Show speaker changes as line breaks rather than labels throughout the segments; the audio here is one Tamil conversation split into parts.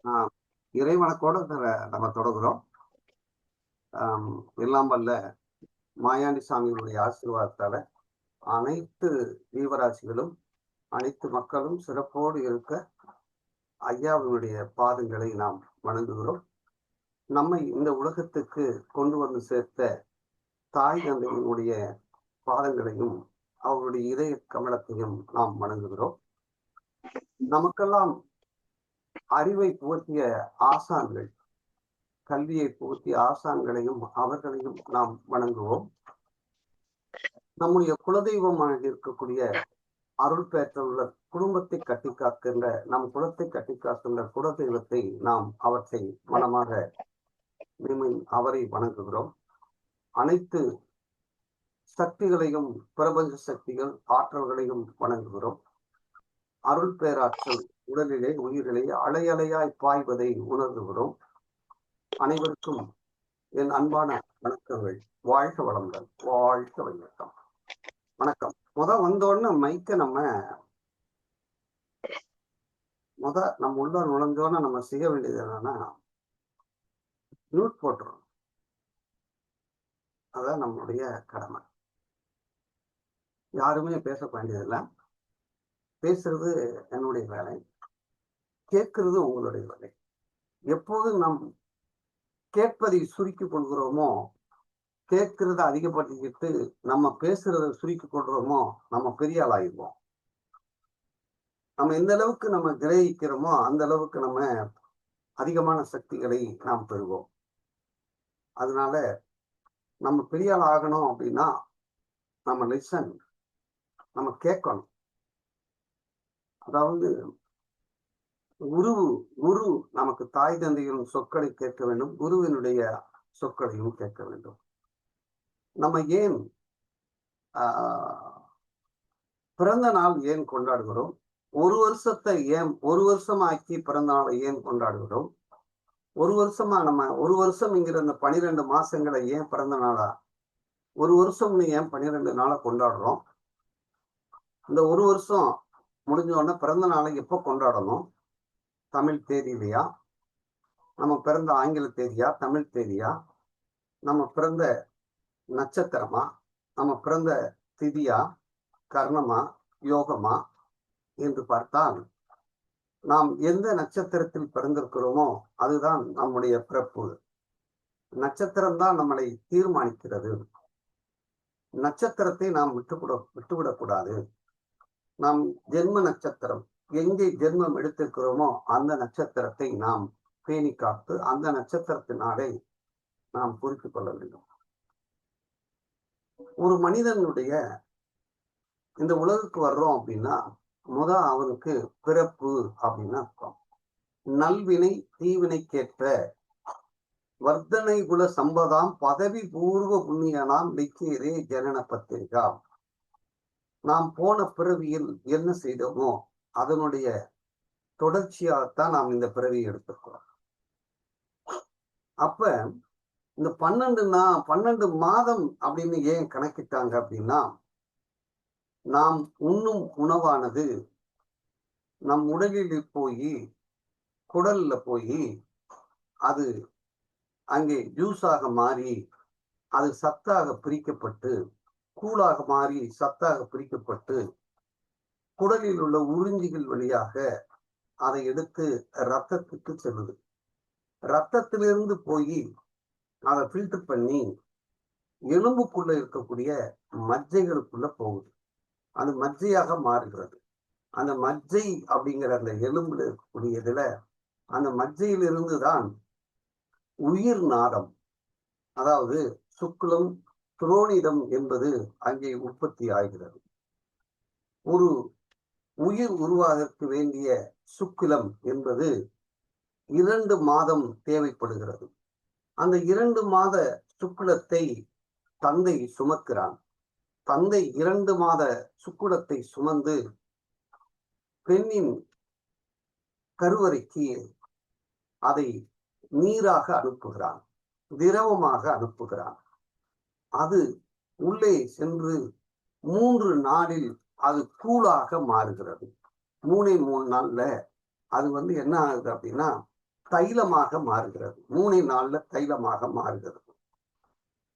ஆஹ் இறைவணக்கோட நம்ம தொடங்குறோம். எல்லாம் வல்ல மாயாண்டி சாமிகளுடைய ஆசீர்வாதத்தால அனைத்து ஜீவராசிகளும் அனைத்து மக்களும் சிறப்போடு இருக்க ஐயாவினுடைய பாதங்களை நாம் வணங்குகிறோம். நம்மை இந்த உலகத்துக்கு கொண்டு வந்து சேர்த்த தாய் தந்தையினுடைய பாதங்களையும் அவருடைய இதய கமலத்தையும் நாம் வணங்குகிறோம். நமக்கெல்லாம் அறிவை புகட்டிய ஆசான்கள், கல்வியை புகட்டிய ஆசான்களையும் அவர்களையும் நாம் வணங்குவோம். நம்முடைய குலதெய்வமாக இருக்கக்கூடிய அருள் பெற்றுள்ள குடும்பத்தை கட்டி காக்கின்ற நம் குலத்தை கட்டி காக்கின்ற குலதெய்வத்தை நாம் அவற்றை மனமாக அவரை வணங்குகிறோம். அனைத்து சக்திகளையும் பிரபஞ்ச சக்திகள் ஆற்றல்களையும் வணங்குகிறோம். அருள் பேராற்றல் உடலிலே உயிரிலே அலையலையாய் பாய்வதை உணர்ந்துகிறோம். அனைவருக்கும் என் அன்பான வணக்கங்கள். வாழ்க வளமுடன், வாழ்க வையகம். வணக்கம். வந்தோடனே மைக்க நம்ம உள்ள நுழைஞ்சோன்னா நம்ம செய்ய வேண்டியது என்னன்னா மியூட் போட்டுறோம். அதான் நம்மளுடைய கடமை. யாருமே பேச வேண்டியதில்லை. பேசுறது என்னுடைய வேலை, கேட்கறது உங்களுடைய வேலை. எப்போது நாம் கேட்பதை சுருக்கி கொள்கிறோமோ, கேட்கறத அதிகப்படுத்திக்கிட்டு நம்ம பேசுறத சுருக்கி கொள்றோமோ, நம்ம பெரிய ஆளாயிருவோம். நம்ம எந்த அளவுக்கு நம்ம கிரகிக்கிறோமோ அந்த அளவுக்கு நம்ம அதிகமான சக்திகளை நாம் பெறுவோம். அதனால நம்ம பெரிய ஆள் ஆகணும் அப்படின்னா நம்ம லிசன், நம்ம கேட்கணும். அதாவது குரு நமக்கு தாய் தந்தையின் சொற்களை கேட்க வேண்டும், குருவினுடைய சொற்களையும் கேட்க வேண்டும். நம்ம ஏன் பிறந்த நாள் ஏன் கொண்டாடுகிறோம்? ஒரு வருஷத்தை ஏன் ஒரு வருஷமாக்கி பிறந்த நாளை ஏன் கொண்டாடுகிறோம்? ஒரு வருஷமா நம்ம ஒரு வருஷம்ங்கிற அந்த 12 மாசங்களை ஏன் பிறந்த நாளா, ஒரு வருஷம்னு ஏன் 12 நாளை கொண்டாடுறோம்? இந்த ஒரு வருஷம் முடிஞ்ச உடனே பிறந்த நாளை எப்போ கொண்டாடணும்? தமிழ் தேதியிலையா, நம்ம பிறந்த ஆங்கில தேதியா, தமிழ் தேதியா, நம்ம பிறந்த நட்சத்திரமா, நம்ம பிறந்த திதியா, கர்ணமா, யோகமா என்று பார்த்தால் நாம் எந்த நட்சத்திரத்தில் பிறந்திருக்கிறோமோ அதுதான் நம்முடைய பிறப்பு. நட்சத்திரம்தான் நம்மளை தீர்மானிக்கிறது. நட்சத்திரத்தை நாம் விட்டுவிடக்கூடாது. நாம் ஜென்ம நட்சத்திரம் எங்கே ஜென்மம் எடுத்திருக்கிறோமோ அந்த நட்சத்திரத்தை நாம் பேணி காத்து அந்த நட்சத்திரத்தினாலே நாம் குறித்துக் கொள்ள வேண்டும். ஒரு மனிதனுடைய இந்த உலகுக்கு வர்றோம் அப்படின்னா அவனுக்கு பிறப்பு அப்படின்னு அர்த்தம். நல்வினை தீவினைக்கேற்ற வர்த்தனை குல சம்பதாம் பதவி பூர்வ புண்ணியனாம் நிக்கீரே ஜனன பத்திரிகா. நாம் போன பிறவியில் என்ன செய்தோமோ அதனுடைய தொடர்ச்சியாகத்தான் நாம் இந்த பிறவியை எடுத்துக்கிறோம். அப்ப இந்த 12 மாதம் அப்படின்னு ஏன் கணக்கிட்டாங்க அப்படின்னா, நாம் உண்ணும் உணவானது நம் உடலில் போய் குடல்ல போய் அது அங்கே ஜூஸாக மாறி அது சத்தாக பிரிக்கப்பட்டு, கூழாக மாறி சத்தாக பிரிக்கப்பட்டு, குடலில் உள்ள உறிஞ்சிகள் வழியாக அதை எடுத்து ரத்தத்துக்கு செல்லுது. ரத்தத்திலிருந்து போய் அதை ஃபில்டர் பண்ணி எலும்புக்குள்ள இருக்கக்கூடிய மஜ்ஜைகளுக்குள்ள போகுது. அது மஜ்ஜையாக மாறுகிறது. அந்த மஜ்ஜை அப்படிங்கிற அந்த எலும்புல இருக்கக்கூடியதுல அந்த மஜ்ஜையிலிருந்து தான் உயிர் நாதம், அதாவது சுக்லம் துரோணிதம் என்பது அங்கே உற்பத்தி ஆகிறது. ஒரு உயிர் உருவாவதற்கு வேண்டிய சுக்கிலம் என்பது 2 மாதம் தேவைப்படுகிறது. அந்த 2 மாத சுக்குலத்தை தந்தை சுமக்கிறான். தந்தை 2 மாத சுக்குலத்தை சுமந்து பெண்ணின் கருவறைக்கு அதை நீராக அனுப்புகிறான், திரவமாக அனுப்புகிறான். அது உள்ளே சென்று 3 நாளில் அது கூழாக மாறுகிறது. 3 நாள்ல அது என்ன ஆகுது அப்படின்னா தைலமாக மாறுகிறது. 3 நாள்ல தைலமாக மாறுகிறது.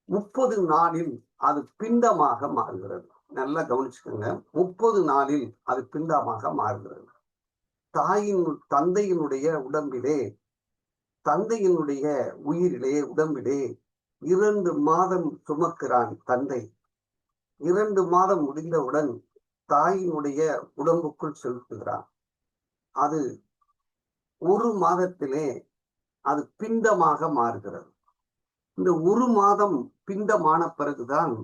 30 நாளில் அது பிண்டமாக மாறுகிறது. நல்லா கவனிச்சுக்கோங்க. 30 நாளில் அது பிண்டமாக மாறுகிறது. தந்தையினுடைய உடம்பிலே, தந்தையினுடைய உயிரிலே, உடம்பிலே 2 மாதம் சுமக்கிறான் தந்தை. 2 மாதம் முடிந்தவுடன் தாயினுடைய உடம்புக்குள் செலுத்துகிறான். அது 1 மாதத்திலே அது பிண்டமாக மாறுகிறது. இந்த 1 மாதம் பிண்டமான பிறகுதான்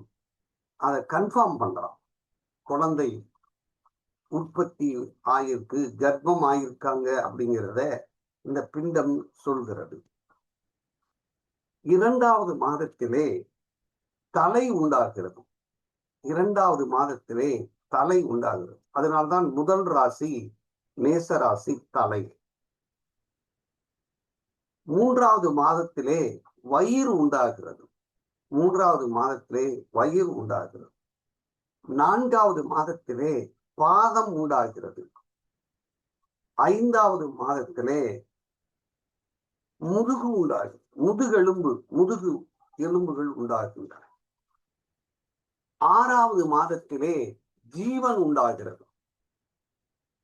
அதை கன்ஃபார்ம் பண்றான். குழந்தை உற்பத்தி ஆயிருக்கு, கர்ப்பம் ஆயிருக்காங்க அப்படிங்கிறத இந்த பிண்டம் சொல்கிறது. 2வது மாதத்திலே தலை உண்டாகிறது. 2வது மாதத்திலே தலை உண்டாகிறது. அதனால்தான் முதல் ராசி மேச ராசி தலை. 3வது மாதத்திலே வயிறு உண்டாகிறது. 3வது மாதத்திலே வயிறு உண்டாகிறது. 4வது மாதத்திலே பாதம் உண்டாகிறது. 5வது மாதத்திலே முதுகு உண்டாகிறது. முதுகு எலும்புகள் உண்டாகின்றன. 6வது மாதத்திலே ஜீவன் உண்டாகிறது.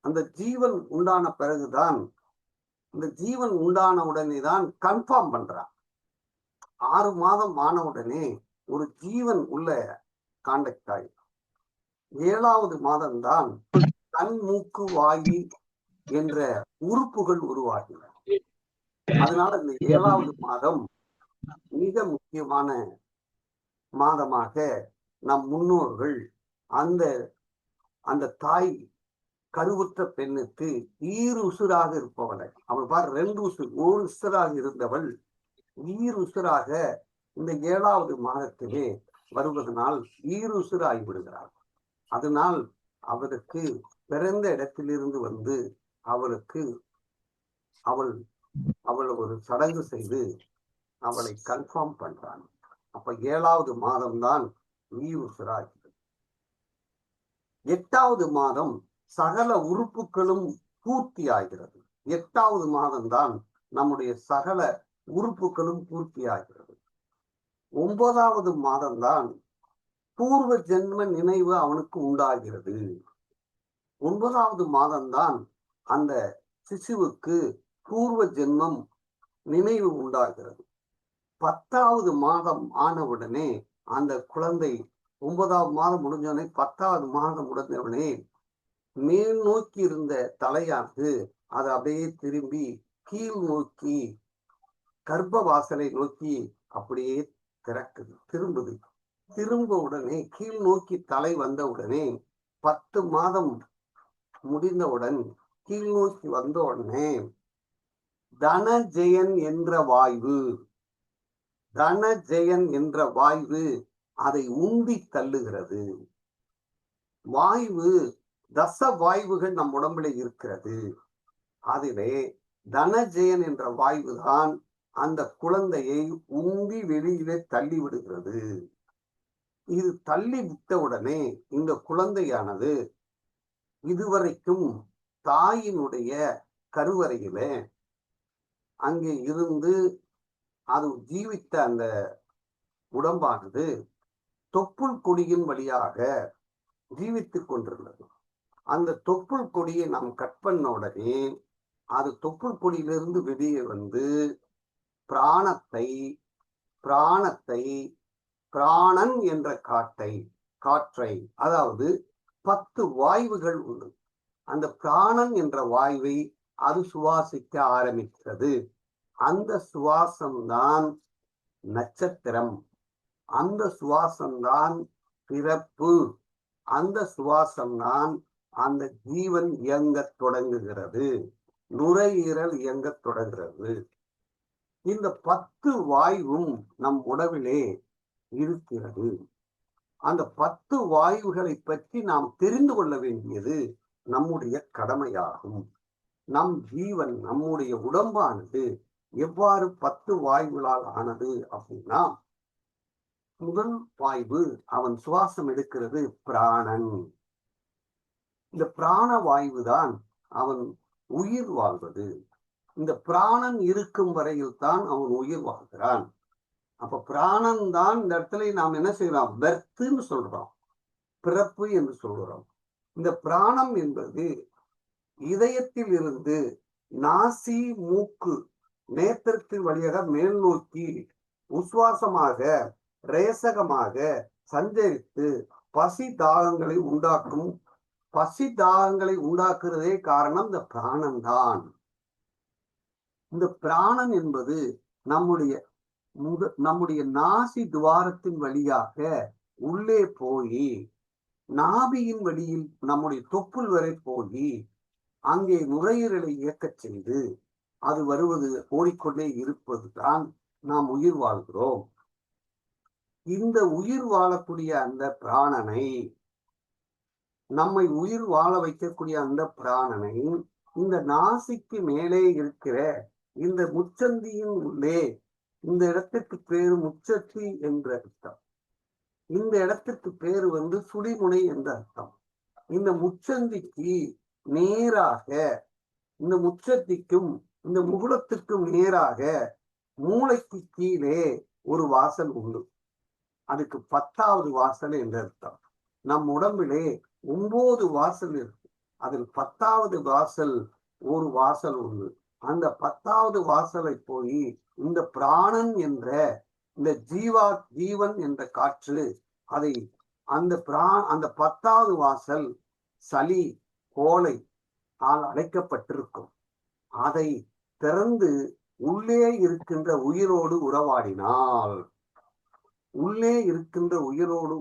அந்த ஜீவன் உண்டான பிறகுதான், இந்த ஜீவன் உண்டான உடனே தான் கன்ஃபார்ம் பண்றான். 6 மாதம் ஆன உடனே ஒரு ஜீவன் உள்ள கான்டாக்ட் ஆகி 7வது மாதம்தான் கண், மூக்கு, வாயு என்ற உறுப்புகள் உருவாகின. அதனால இந்த 7வது மாதம் மிக முக்கியமான மாதமாக நம் முன்னோர்கள் அந்த தாய் கருவுற்ற பெண்ணுக்கு உசுராக இருப்பவளை, அவள் பார் 2 உசுர், 1 உசுராக இருந்தவள் உசுராக இந்த 7வது மாதத்திலே வருவதனால் உசுராகி விடுகிறாள். அதனால் அவருக்கு பிறந்த இடத்திலிருந்து வந்து அவளுக்கு அவள் ஒரு சடங்கு செய்து அவளை கன்ஃபார்ம் பண்றான். அப்ப 7வது மாதம்தான் உசுராகிறது. 8வது மாதம் சகல உறுப்புகளும் பூர்த்தி ஆகிறது. 8வது மாதம்தான் நம்முடைய சகல உறுப்புகளும் பூர்த்தி ஆகிறது. 9வது மாதம்தான் பூர்வ ஜென்ம நினைவு அவனுக்கு உண்டாகிறது. 9வது மாதம்தான் அந்த சிசுவுக்கு பூர்வ ஜென்மம் நினைவு உண்டாகிறது. 10வது மாதம் ஆனவுடனே அந்த குழந்தை 9வது மாதம் முடிஞ்சவுடனே 10வது மாதம் முடிஞ்சவுடனே மேல் நோக்கி இருந்த தலையானது அது அப்படியே திரும்பி கீழ் நோக்கி கர்ப்ப வாசலை நோக்கி அப்படியே திறக்குது, திரும்புது. திரும்ப உடனே கீழ் நோக்கி தலை வந்த உடனே 10 மாதம் முடிந்தவுடன் கீழ் நோக்கி வந்த உடனே தனஜெயன் என்ற வாய்வு அதை உந்தி தள்ளுகிறது. வாய்வு தச வாய்வுகள் நம் உடம்புல இருக்கிறது. அதிலே தனஜெயன் என்ற வாய்வுதான் அந்த குழந்தையை உந்தி வெளியிலே தள்ளி விடுகிறது. இது தள்ளி விட்டவுடனே இந்த குழந்தையானது இதுவரைக்கும் தாயினுடைய கருவறையிலே அங்கே இருந்து அது ஜீவித்த அந்த உடம்பானது தொப்புள் கொடியின் வழியாக ஜீவித்துக் கொண்டிருந்தது. அந்த தொப்புள் கொடியை நாம் கட் பண்ண உடனே அது தொப்புள் கொடியிலிருந்து வெளியே வந்து பிராணன் என்ற காற்றை அதாவது 10 வாயுகள் உண்டு. அந்த பிராணன் என்ற வாயுவை அது சுவாசிக்க ஆரம்பிக்கிறது. அந்த சுவாசம்தான் நட்சத்திரம், அந்த சுவாசம்தான் பிறப்பு, அந்த சுவாசம்தான் அந்த ஜீவன் இயங்க தொடங்குகிறது, நுரையீரல் இயங்க தொடங்குகிறது. இந்த 10 வாயுவும் நம் உடம்பிலே இருக்கிறது. அந்த 10 வாயுகளை பற்றி நாம் தெரிந்து கொள்ள வேண்டியது நம்முடைய கடமையாகும். நம் ஜீவன், நம்முடைய உடம்பானது எவ்வாறு 10 வாயுகளால் ஆனது அப்படின்னா, முதல் வாய்வு அவன் சுவாசம் எடுக்கிறது பிராணன். இந்த பிராண வாய்வுதான் அவன் உயிர் வாழ்வது. இந்த பிராணன் இருக்கும் வரையில் தான் அவன் உயிர் வாழ்கிறான். அப்ப பிராணன் தான் இந்த இடத்துல நாம் என்ன செய்யறோம், பெர்த்துன்னு சொல்றோம், பிறப்பு என்று சொல்கிறோம். இந்த பிராணம் என்பது இதயத்தில் இருந்து நாசி மூக்கு நேத்திரத்தின் வழியாக மேல் நோக்கி உஸ்வாசமாக ரேசகமாக சஞ்சரித்து பசி தாகங்களை உண்டாக்கும். பசி தாகங்களை உண்டாக்குறதே காரணம் இந்த பிராணன் தான். இந்த பிராணன் என்பது நம்முடைய நாசி துவாரத்தின் வழியாக உள்ளே போய் நாபியின் வழியில் நம்முடைய தொப்புள் வரை போய் அங்கே நுரையீரலை இயக்கச் செய்து அது வருவது ஓடிக்கொண்டே இருப்பதுதான் நாம் உயிர் வாழ்கிறோம். இந்த உயிர் வாழக்கூடிய அந்த பிராணனை, நம்மை உயிர் வாழ வைக்கக்கூடிய அந்த பிராணனை இந்த நாசிக்கு மேலே இருக்கிற இந்த முச்சந்தியின் உள்ளே, இந்த இடத்திற்கு பேரு முச்சத்தி என்ற அர்த்தம். இந்த இடத்திற்கு பேரு சுடிமுனை என்ற அர்த்தம். இந்த முச்சந்திக்கு நேராக, இந்த முச்சத்திக்கும் இந்த முகுளத்துக்கும் நேராக மூளைக்கு கீழே ஒரு வாசல் உண்டு. அதுக்கு 10வது வாசல் என்று அர்த்தம். நம் உடம்பிலே 9 வாசல் இருக்கு. அதில் 10வது வாசல் ஒரு வாசல் உண்டு. அந்த 10வது வாசலை போய் இந்த பிராணன் என்ற இந்த ஜீவன் என்ற காற்று அதை அந்த 10வது வாசல் சளி கோலை ஆல் அடைக்கப்பட்டிருக்கும். அதை திறந்து உள்ளே இருக்கின்ற உயிரோடு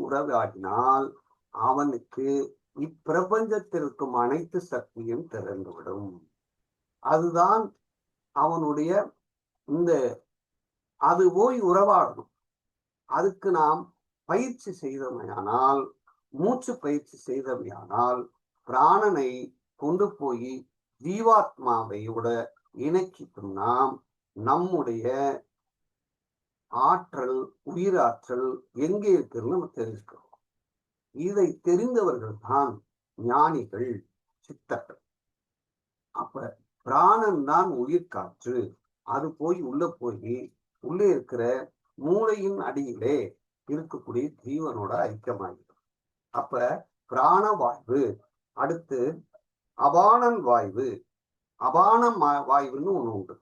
உறவாடினால், அவனுக்கு இப்பிரபஞ்சத்திற்கும் அனைத்து சக்தியும் திறந்துவிடும். அதுதான் அவனுடைய அது போய் உறவாடணும். அதுக்கு நாம் பயிற்சி செய்தமையானால், மூச்சு பயிற்சி செய்தமையானால் பிராணனை கொண்டு போய் ஜீவாத்மாவையோட இணைக்கிட்டும் நாம் நம்முடைய ஆற்றல், உயிராற்றல் எங்கே இருக்குன்னு நம்ம தெரிஞ்சுக்கிறோம். இதை தெரிந்தவர்கள் தான் ஞானிகள், சித்தர்கள். அப்ப பிராணன் தான் உயிர் காற்று. அது போய் உள்ளே இருக்கிற மூளையின் அடியிலே இருக்கக்கூடிய ஜீவனோட ஐக்கியமாகிறது. அப்ப பிராண வாய்வு. அடுத்து அபானன் வாய்வு. அபான வாய்வுன்னு ஒண்ணு உண்டு.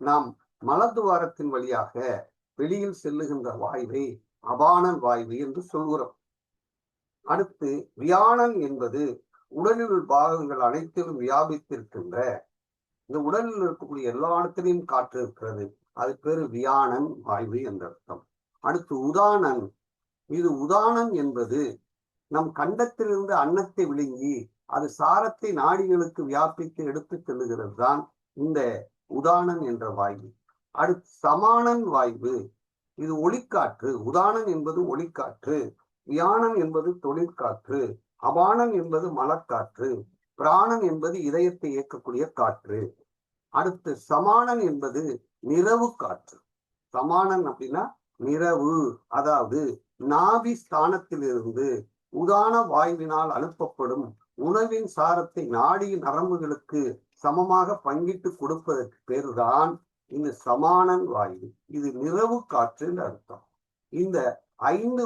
நாம் மலத்துவாரத்தின் வழியாக வெளியில் செல்லுகின்ற வாய்வை அபானன் வாய்வு என்று சொல்கிறோம். அடுத்து வியானன் என்பது உடலில் பாகங்கள் அனைத்திலும் வியாபித்திருக்கின்ற, இந்த உடலில் இருக்கக்கூடிய எல்லா இடத்திலையும் காற்று இருக்கிறது, அது பேரு வியானன் வாய்வு என்ற அர்த்தம். அடுத்து உதானன். இது உதானன் என்பது நம் கண்டத்திலிருந்து அன்னத்தை விழுங்கி அது சாரத்தை நாடிகளுக்கு வியாபித்து எடுத்து செல்லுகிறது தான் இந்த உதானன் என்ற வாய்வு. அடுத்து சமானன் வாய்வு. இது ஒளிக்காற்று. உதானன் என்பது ஒளிக்காற்று, வியானன் என்பது தொழிற்காற்று, அபானன் என்பது மலக்காற்று, பிராணன் என்பது இதயத்தை இயக்கக்கூடிய காற்று. அடுத்து சமானன் என்பது நிறவு காற்று. சமானன் அப்படின்னா நிறவு, அதாவது நாபி ஸ்தானத்திலிருந்து உதான வாயுவினால் அனுப்பப்படும் உணவின் சாரத்தை நாடியின் நரம்புகளுக்கு சமமாக பங்கிட்டு கொடுப்பதற்கு பேருதான் இந்த சமானன் வாயு. இது நிறவு காற்று என்று அர்த்தம். இந்த 5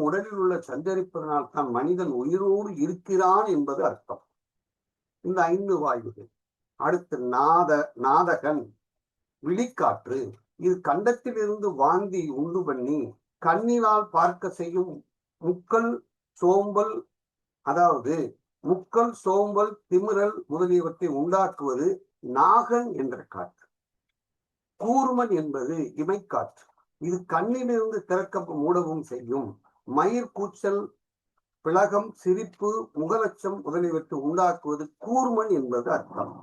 உடலில் உள்ள சஞ்சரிப்பதனால் தான் மனிதன் உயிரோடு இருக்கிறான் என்பது அர்த்தம். இந்த 5 வாயுகள். அடுத்து நாதகன், விழிக்காற்று. இது கண்டத்திலிருந்து வாந்தி உண்டு பண்ணி கண்ணினால் பார்க்க செய்யும் முக்கல் சோம்பல், அதாவது முக்கல் சோம்பல் திமிரல் முதலியவற்றை உண்டாக்குவது நாகன் என்ற காற்று. கூர்மன் என்பது இமைக்காற்று. இது கண்ணிலிருந்து திறக்க மூடவும் செய்யும். மயிர் கூச்சல், பிளகம், சிரிப்பு, முகலட்சம் முதலியவற்றை உண்டாக்குவது கூர்மன் என்பது அர்த்தம்.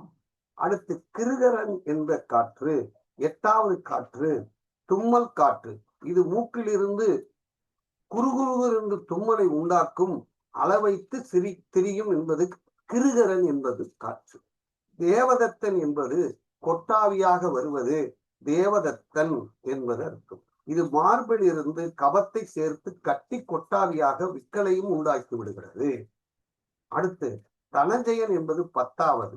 அடுத்து கிருகரன் என்ற காற்று, 8வது காற்று தும்மல் காற்று. இது மூக்கிலிருந்து குறுகுறுவென்று தும்மலை உண்டாக்கும், அளவைத்து திரியும் என்பது கிருகரன் என்பது காற்று. தேவதத்தன் என்பது கொட்டாவியாக வருவது தேவதத்தன் என்பது அர்த்தம். இது மார்பில் இருந்து கபத்தை சேர்த்து கட்டி கொட்டாவியாக விக்கலையும் உண்டாக்கி விடுகிறது. அடுத்து தனஞ்சயன் என்பது 10வது.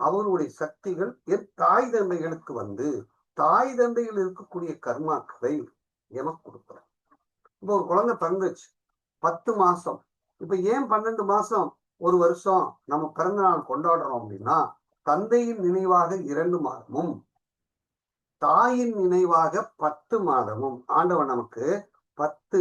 அவருடைய சக்திகள் என் தாய் தந்தைகளுக்கு வந்து தாய் தந்தையில் இருக்கக்கூடிய கர்மாக்களை எமக்கு கொடுக்குறேன். இப்போ ஒரு குழந்தை பிறந்துச்சு 10 மாசம். இப்ப ஏன் 12 மாசம் 1 வருஷம் நம்ம பிறந்த நாள் கொண்டாடுறோம் அப்படின்னா, தந்தையின் நினைவாக 2 மாதமும் தாயின் நினைவாக 10 மாதமும் ஆண்டவன் நமக்கு 10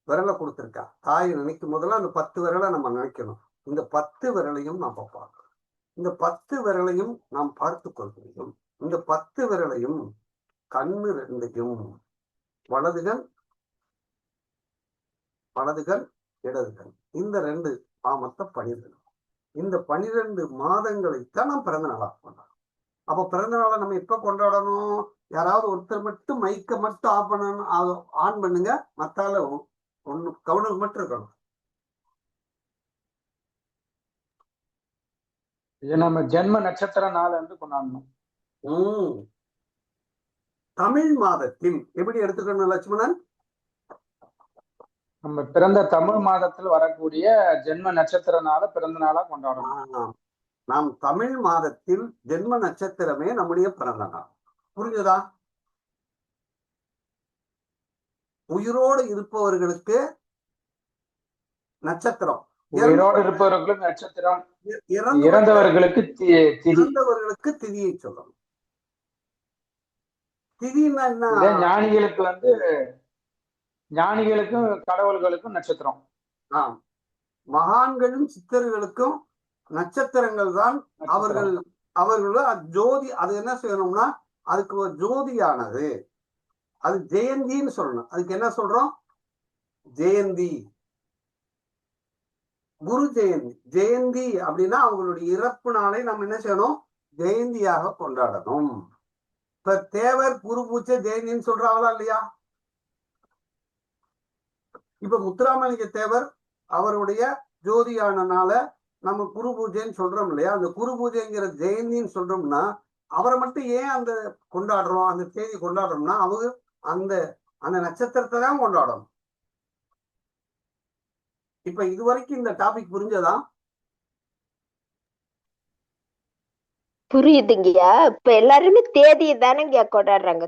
விரலை கொடுத்திருக்கான். தாயை நினைக்கும் போதெல்லாம் அந்த 10 விரலை நம்ம நினைக்கணும். இந்த 10 விரலையும் நம்ம பார்க்கணும். இந்த 10 விரலையும் நாம் பார்த்து கொள்கிறோம். இந்த 10 விரலையும் கண்ணு 2யும் வலதுகள் இடதுகள் இந்த 2 மொத்த 12. இந்த 12 மாதங்களைத்தான் நாம் பிறந்த நாளா கொண்டாடணும். அப்ப பிறந்த நாளை நம்ம எப்ப கொண்டாடணும்? யாராவது ஒருத்தர் மட்டும் மைக்க மட்டும் ஆஃப் பண்ணணும், ஆன் பண்ணுங்க. மத்தால ஒண்ணு கவனம் மட்டும் இருக்கணும்.
இது நம்ம ஜென்ம நட்சத்திர நாள் என்று கொண்டாடணும்.
தமிழ் மாதத்தில் எப்படி எடுத்துக்கணும் லட்சுமணன்?
நம்ம பிறந்த தமிழ் மாதத்தில் வரக்கூடிய ஜென்ம நட்சத்திர நாள பிறந்த நாளா கொண்டாடணும்.
நாம் தமிழ் மாதத்தில் ஜென்ம நட்சத்திரமே நம்முடைய பிறந்த நாள். புரிஞ்சுதா? உயிரோடு இருப்பவர்களுக்கு நட்சத்திரம்,
உயிரோடு இருப்பவர்களுக்கு நட்சத்திரம், இறந்தவர்களுக்கு
திதியை சொல்லணும். திதினா என்ன?
ஞானிகளுக்கு வந்து ஞானிகளுக்கும் கடவுள்களுக்கும் நட்சத்திரம்.
மகான்களும் சித்தர்களுக்கும் நட்சத்திரங்கள் தான். அவர்கள் ஜோதி. அது என்ன செய்யணும்னா அதுக்கு ஒரு ஜோதியானது, அது ஜெயந்தின்னு சொல்லணும். அதுக்கு என்ன சொல்றோம்? ஜெயந்தி, குரு ஜெயந்தி. ஜெயந்தி அப்படின்னா அவங்களுடைய இறப்பு நாளை நம்ம என்ன செய்யணும்? ஜெயந்தியாக கொண்டாடணும். இப்ப தேவர் குரு பூஜை ஜெயந்தின்னு சொல்றாங்களா இல்லையா? இப்ப முத்துராமலிங்க தேவர் அவருடைய ஜோதியானனால நம்ம குரு பூஜைன்னு சொல்றோம் இல்லையா? அந்த குரு பூஜைங்கிற ஜெயந்தின்னு சொல்றோம்னா அவரை மட்டும் ஏன் அந்த கொண்டாடுறோம், அந்த தேதி கொண்டாடுறோம்னா அவங்க அந்த அந்த நட்சத்திரத்தை தான் கொண்டாடணும். இப்ப இதுவரைக்கும் இந்த டாபிக் புரிஞ்சதா?
புரியுதுங்கய்யா. இப்ப எல்லாருமே தேதியை தானே கொண்டாடுறாங்க.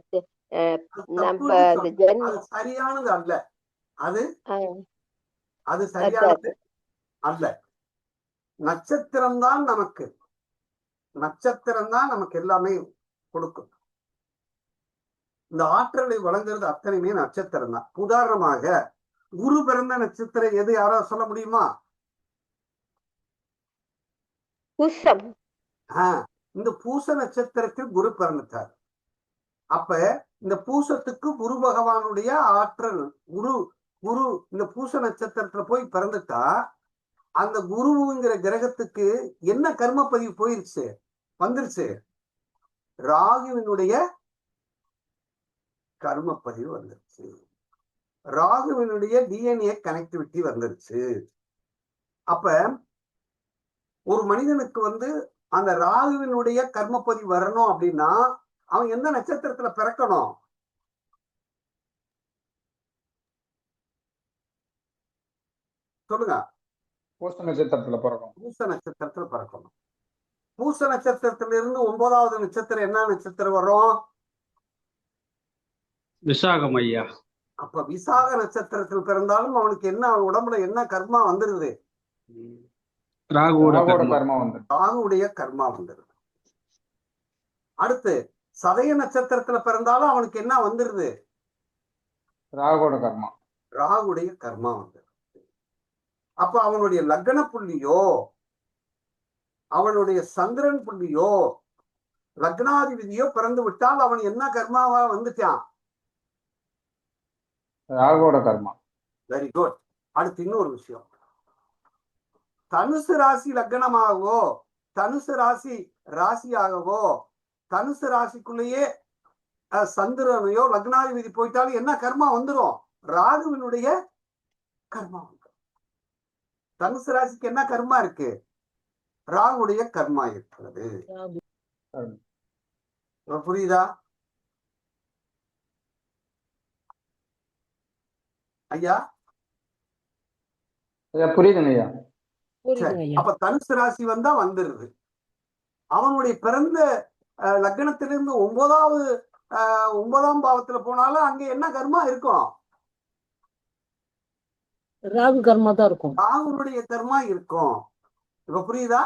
சரியானது அல்ல. அது சரியானது அல்ல. நட்சத்திரம் தான் நமக்கு எல்லாமே கொடுக்கும். இந்த ஆற்றலை வழங்குறது அத்தனையுமே நட்சத்திரம் தான். உதாரணமாக குரு பிறந்த நட்சத்திரம் எது? யாராவது சொல்ல முடியுமா?
பூசம்.
இந்த பூச நட்சத்திரத்தில் குரு பிறந்துட்டார். அப்ப இந்த பூசத்துக்கு குரு பகவானுடைய ஆற்றல் குரு இந்த பூச நட்சத்திரத்துல போய் பிறந்துட்டா அந்த குருங்கிற கிரகத்துக்கு என்ன கர்ம பதிவு வந்துருச்சு? ராகுவினுடைய கர்ம பதிவு வந்துருச்சு. ராகுவினுடைய டிஎன்ஏ கனெக்டிவிட்டி வந்துருச்சு. அப்ப ஒரு மனிதனுக்கு வந்து அந்த ராகுவினுடைய கர்மப்பதிவு வரணும் அப்படின்னா அவன் எந்த நட்சத்திரத்துல பிறக்கணும்? சொல்லுங்க.
பூச நட்சத்திரத்துல பிறக்கணும்.
பூச நட்சத்திரத்துல பிறக்கணும். பூச நட்சத்திரத்துல இருந்து 9வது நட்சத்திரம் என்ன நட்சத்திரம் வரும்?
விசாகம் ஐயா.
அப்ப விசாக நட்சத்திரத்தில் பிறந்தாலும் அவனுக்கு என்ன உடம்புல என்ன கர்மா வந்துருது? ராகுடைய கர்மா வந்துருது. அடுத்து சதய நட்சத்திரத்துல பிறந்தாலும் அவனுக்கு என்ன வந்துருது? ராகுடைய கர்மா வந்துருது. அப்ப அவனுடைய லக்ன புள்ளியோ அவனுடைய சந்திரன் புள்ளியோ லக்னாதிபதியோ பிறந்து விட்டால் அவன் என்ன கர்மாவா வந்துட்டான்?
ராகுவோட கர்மா.
Very good. அடுத்து இன்னொரு விஷயம், தனுசு ராசி லக்னமாகவோ தனுசு ராசி ராசியாகவோ தனுசு ராசிக்குள்ளேயே சந்திரனையோ லக்னாதிபதி போயிட்டாலும் என்ன கர்மா வந்துடும்? ராகுவினுடைய கர்மா வந்துடும். தனுசு ராசிக்கு என்ன கர்மா இருக்கு? ராகுடைய கர்மா இருக்கிறது. புரியுதா ஐயா?
புரியுதுங்க ஐயா.
அப்ப தனுசு ராசி வந்தா வந்துருது. அவனுடைய பிறந்த லக்னத்திலிருந்து 9ஆம் பாவத்துல போனாலும் அங்க என்ன கர்மா இருக்கும்?
ராகு கர்மா தான் இருக்கும்.
ராகுனுடைய கர்மா இருக்கும். இப்ப புரியுதா?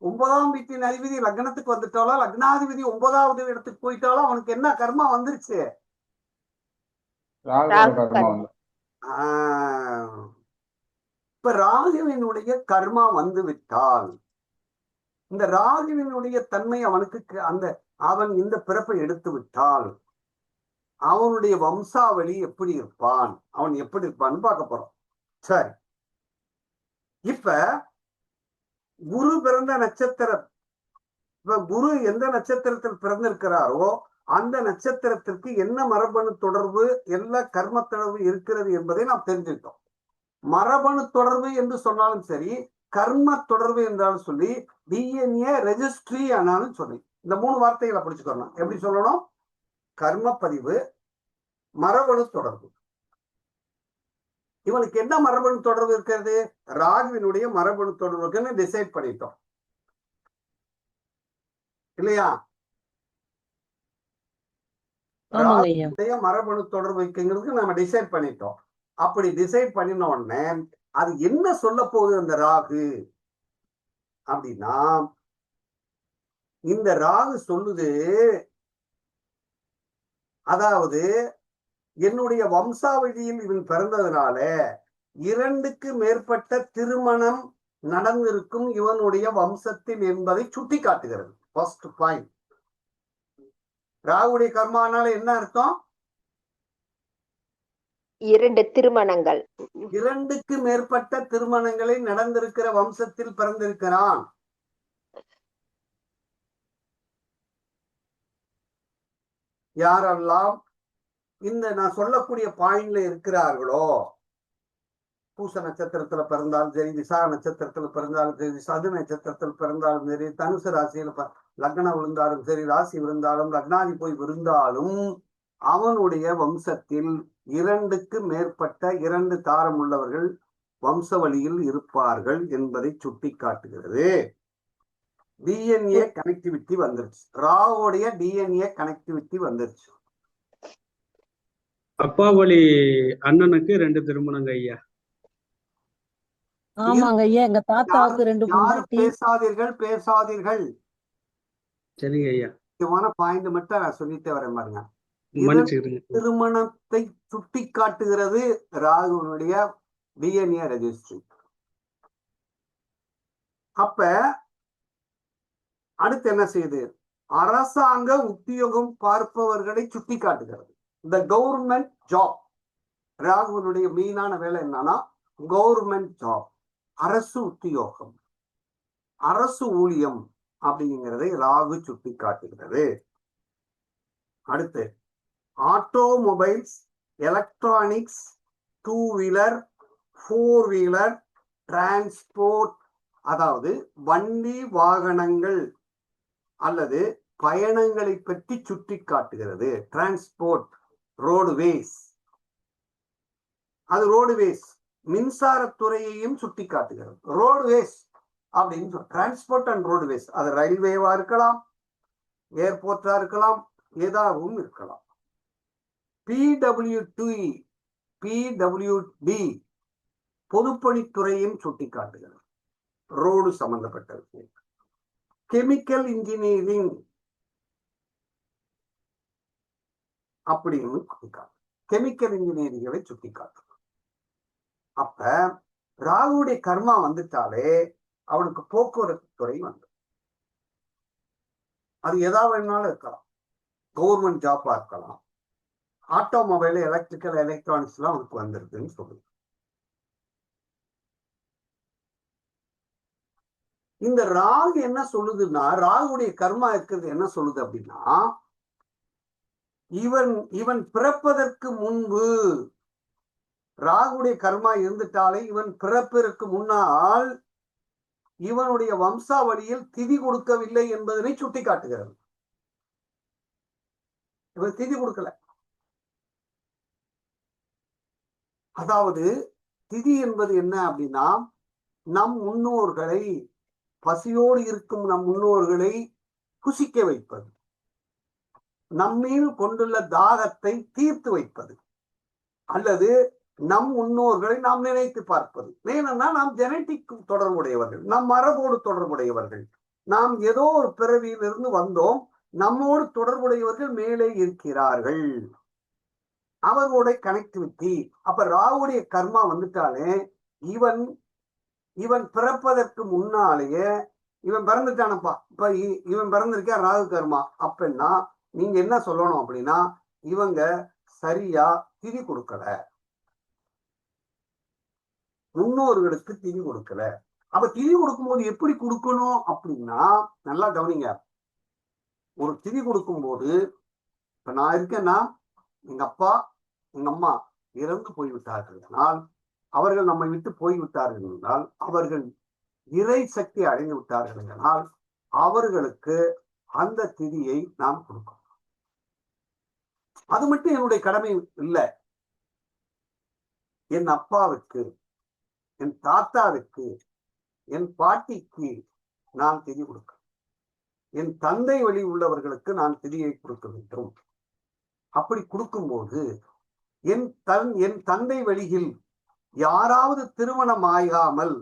9ஆம் வீட்டின் அதிபதி லக்னத்துக்கு வந்துட்டாலும், லக்னாதிபதி 9வது இடத்துக்கு போயிட்டாலும் அவனுக்கு என்ன கர்மா வந்துருச்சு? இப்ப ராகுவினுடைய கர்மா வந்து விட்டால், இந்த ராகுவினுடைய தன்மை அவனுக்கு அவன் இந்த பிறப்பை எடுத்து விட்டால் அவனுடைய வம்சாவளி எப்படி இருப்பான், அவன் எப்படி இருப்பான்னு பார்க்க போறோம். சரி, இப்ப குரு பிறந்த நட்சத்திரம், இப்ப குரு எந்த நட்சத்திரத்தில் பிறந்திருக்கிறாரோ அந்த நட்சத்திரத்திற்கு என்ன மரபணு தொடர்பு, எல்லா கர்ம தொடர்பு இருக்கிறது என்பதை நாம் தெரிஞ்சுக்கிட்டோம். மரபணு தொடர்பு என்று சொன்னாலும் சரி, கர்ம தொடர்பு என்றாலும் சொல்லி, டிஎன்ஏ ரெஜிஸ்ட்ரி ஆனாலும் சொல்லி, இந்த 3 வார்த்தைகளை படிச்சுக்கணும். எப்படி சொல்லணும்? கர்ம பதிவு, மரபணு தொடர்பு. இவனுக்கு என்ன மரபணு தொடர்பு இருக்கிறது? ராகுவினுடைய மரபணு தொடர்புன்னு டிசைட் பண்ணிட்டோம் இல்லையா? ராகுடைய மரபணு தொடர்பு வைக்கிறது நம்ம டிசைட் பண்ணிட்டோம். அப்படி டிசைட் பண்ணின உடனே அது என்ன சொல்ல போகுது அந்த ராகு அப்படின்னா, இந்த ராகு சொல்லுது, அதாவது என்னுடைய வம்சாவளியில் இவன் பிறந்ததுனால 2க்கு மேற்பட்ட திருமணம் நடந்திருக்கும் இவனுடைய வம்சத்தில் என்பதை சுட்டி காட்டுகிறது. First point. ராகுடைய கர்மானால என்ன அர்த்தம்?
2 திருமணங்கள்,
2க்கு மேற்பட்ட திருமணங்களை நடந்திருக்கிற வம்சத்தில் பிறந்திருக்கிறான். யாரெல்லாம் இந்த நான் சொல்லக்கூடிய பாயிண்ட்ல இருக்கிறார்களோ, பூச நட்சத்திரத்துல பிறந்தாலும் சரி, விசா நட்சத்திரத்துல பிறந்தாலும் சரி, சது நட்சத்திரத்தில் பிறந்தாலும் சரி, தனுசு ராசியில லக்னம் விழுந்தாலும் சரி, ராசி விழுந்தாலும், லக்னாதி போய் விழுந்தாலும், அவனுடைய வம்சத்தில் 2க்கு மேற்பட்ட 2 தாரம் உள்ளவர்கள் வம்சவழியில் இருப்பார்கள் என்பதை சுட்டி காட்டுகிறது. டிஎன்ஏ கனெக்டிவிட்டி வந்துருச்சு. ராவோடைய டிஎன்ஏ கனெக்டிவிட்டி வந்துருச்சு.
அப்பா வழி அண்ணனுக்கு 2 திருமணங்க ஐயா.
ஆமாங்க ஐயா, எங்க தாத்தாவுக்கு 2 பொண்டாட்டி.
பேசாதீர்கள்.
சரிங்க ஐயா.
முக்கியமான பாயிண்ட் மட்டும் நான் சொல்லிட்டே வரேன் பாருங்க. திருமணத்தை சுட்டி காட்டுகிறது ராகுனுடைய டிஎன்ஏ ரெஜிஸ்ட்ரி. அப்ப அடுத்து என்ன செய்யுது? அரசாங்க உத்தியோகம் பார்ப்பவர்களை சுட்டி காட்டுகிறது. இந்த கவர்மெண்ட் ஜாப், ராகுனுடைய மெயினான வேலை என்னன்னா கவர்மெண்ட் ஜாப், அரசு உத்தியோகம், அரசு ஊழியம் அப்படிங்கிறதை ராகு சுட்டி காட்டுகிறது. அடுத்து automobiles, electronics, 2 wheeler, 4 wheeler, transport, அதாவது வண்டி வாகனங்கள் அல்லது பயணங்களை பற்றி சுட்டி காட்டுகிறது. டிரான்ஸ்போர்ட், ரோடுவேஸ், அது ரோடுவேஸ். மின்சாரத்துறையையும் சுட்டி காட்டுகிறது. ரோடுவேஸ் அப்படின்னு சொல்ல, டிரான்ஸ்போர்ட் அண்ட் ரோடுவேஸ், அது ரயில்வேவா இருக்கலாம், ஏர்போர்ட்டா இருக்கலாம், ஏதாவும் இருக்கலாம். பிடபிள்யூடி பொதுப்பணித்துறையும் சுட்டி காட்டுகிறது. ரோடு சம்பந்தப்பட்ட விஷயம். கெமிக்கல் இன்ஜினியரிங் அப்படின்னு கெமிக்கல் இன்ஜினியரிங்களை சுட்டி காட்டும். அப்ப ராகுடைய கர்மா வந்துட்டாலே அவனுக்கு போக்குவரத்து துறை வந்து, அது எதா வேணாலும் இருக்கலாம். கவர்மெண்ட் ஜாப்பா இருக்கலாம், ஆட்டோமொபைல், எலக்ட்ரிக்கல், எலக்ட்ரானிக்ஸ் எல்லாம் அவனுக்கு வந்திருக்குன்னு சொல்லுது. இந்த ராகு என்ன சொல்லுதுன்னா, ராகுடைய கர்மா இருக்கிறது என்ன சொல்லுது அப்படின்னா, இவன் பிறப்பதற்கு முன்பு ராகுடைய கர்மா இருந்துட்டாலே இவன் பிறப்பிற்கு முன்னால் இவனுடைய வம்சாவளியில் திதி கொடுக்கவில்லை என்பதனை சுட்டி காட்டுகிறது. இவன் திதி கொடுக்கல. அதாவது திதி என்பது என்ன அப்படின்னா, நம் முன்னோர்களை, பசியோடு இருக்கும் நம் முன்னோர்களை புசிக்க வைப்பது, நம்மீது கொண்டுள்ள தாகத்தை தீர்த்து வைப்பது, அல்லது நம் முன்னோர்களை நாம் நினைத்து பார்ப்பது. ஏனென்னா நாம் ஜெனட்டிக் தொடர்புடையவர்கள், நம் மரபோடு தொடர்புடையவர்கள், நாம் ஏதோ ஒரு பிறவியிலிருந்து வந்தோம், நம்மோடு தொடர்புடையவர்கள் மேலே இருக்கிறார்கள், அவர்களுடைய கனெக்டிவிட்டி. அப்ப ராகுடைய கர்மா வந்துட்டாலே இவன் பிறப்பதற்கு முன்னாலேயே இவன் பிறந்துட்டானப்பா, இப்ப இவன் பிறந்திருக்கா ராகு கர்மா. அப்பன்னா நீங்க என்ன சொல்லணும் அப்படின்னா, இவங்க சரியா திதி கொடுக்கல, முன்னோர்களுக்கு திதி கொடுக்கல. அப்ப திதி கொடுக்கும்போது எப்படி கொடுக்கணும் அப்படின்னா, நல்லா கவனிங்க. ஒரு திதி கொடுக்கும்போது, இப்ப நான் இருக்கேன்னா, எங்க அப்பா எங்க அம்மா இறந்து போய்விட்டார்கள் என்றால், அவர்கள் நம்மை விட்டு போய்விட்டார்கள் என்றால், அவர்கள் இறை சக்தி அடைந்து விட்டார்கள் என்றால், அவர்களுக்கு அந்த திதியை நாம் கொடுக்கணும். அது மட்டும் என்னுடைய கடமை இல்லை. என் அப்பாவுக்கு, என் தாத்தாவுக்கு, என் பாட்டிக்கு நான் திதி கொடுக்க, என் தந்தை வழி உள்ளவர்களுக்கு நான் திதியை கொடுக்க வேண்டும். அப்படி கொடுக்கும்போது என் தந்தை வழியில் யாராவது திருமணம் ஆகாமல்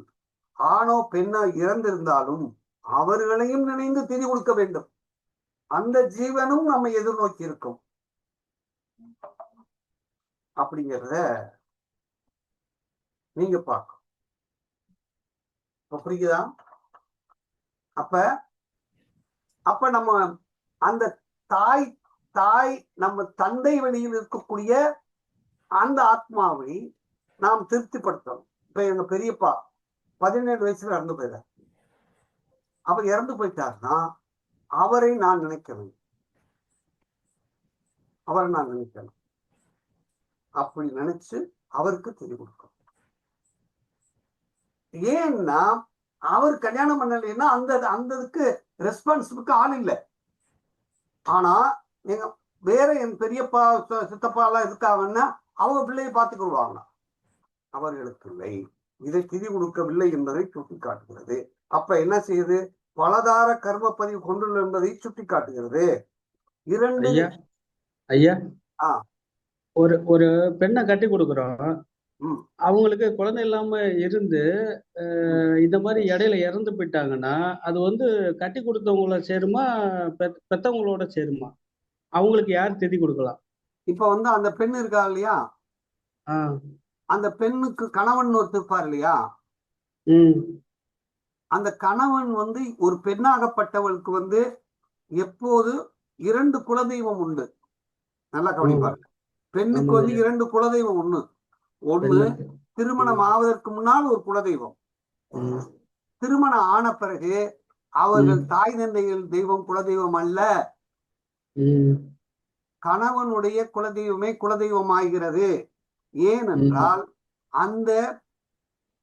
ஆணோ பெண்ணோ இறந்திருந்தாலும் அவர்களையும் நினைந்து திதி கொடுக்க வேண்டும். அந்த ஜீவனும் நம்மை எதிர்நோக்கி இருக்கும் அப்படிங்கிறத நீங்க பார்க்கணும். புரியுதா? அப்ப நம்ம அந்த தாய் நம்ம தந்தை வழியில் இருக்கக்கூடிய அந்த ஆத்மாவை நாம் திருப்திப்படுத்தணும். இப்ப எங்க பெரியப்பா 17 வயசுல இறந்து போயிட்டார். அவர் இறந்து போயிட்டார்னா அவரை நான் நினைக்கணும், அவரை நான் நினைக்கணும். அப்படி நினைச்சு அவருக்கு திதி கொடுக்கணும். ஏன்னா அவர் கல்யாணம் பண்ணலைன்னா அந்ததுக்கு ரெஸ்பான்சிபிலிட்டி ஆள் இல்லை. ஆனா எங்க வேற என் பெரியப்பா சித்தப்பா எல்லாம் இருக்காங்கன்னா அவங்க பிள்ளையை பார்த்துக்கொள்வாங்க. அவர்களுக்கு இல்லை, இதை திதி கொடுக்கவில்லை என்பதை சுட்டி காட்டுகிறது. அப்ப என்ன செய்யுது? பலதார கர்ம பதிவு கொண்டுள்ள என்பதை சுட்டி காட்டுகிறது.
ஐயா, ஒரு பெண்ணை கட்டி கொடுக்குறோம், அவங்களுக்கு குழந்தை இல்லாம இருந்து இந்த மாதிரி இடையில இறந்து போயிட்டாங்கன்னா அது கட்டி கொடுத்தவங்கள சேருமா பெத்தவங்களோட சேருமா? அவங்களுக்கு யார் திதி கொடுக்கலாம்?
இப்ப அந்த பெண் இருக்கா இல்லையா, அந்த பெண்ணுக்கு கணவன் ஒருத்தர் இருப்பார் இல்லையா, அந்த கணவன் ஒரு பெண்ணாகப்பட்டவளுக்கு எப்போது 2 குலதெய்வம் உண்டு. நல்லா கவனிப்பாரு. பெண்ணுக்கு 2 குலதெய்வம் ஒண்ணு திருமணம் ஆவதற்கு முன்னால் ஒரு குலதெய்வம், திருமணம் ஆன பிறகு அவர்கள் தாய் தந்தைகள் தெய்வம் குலதெய்வம் அல்ல, கணவனுடைய குலதெய்வமே குலதெய்வம் ஆகிறது. ஏனென்றால் அந்த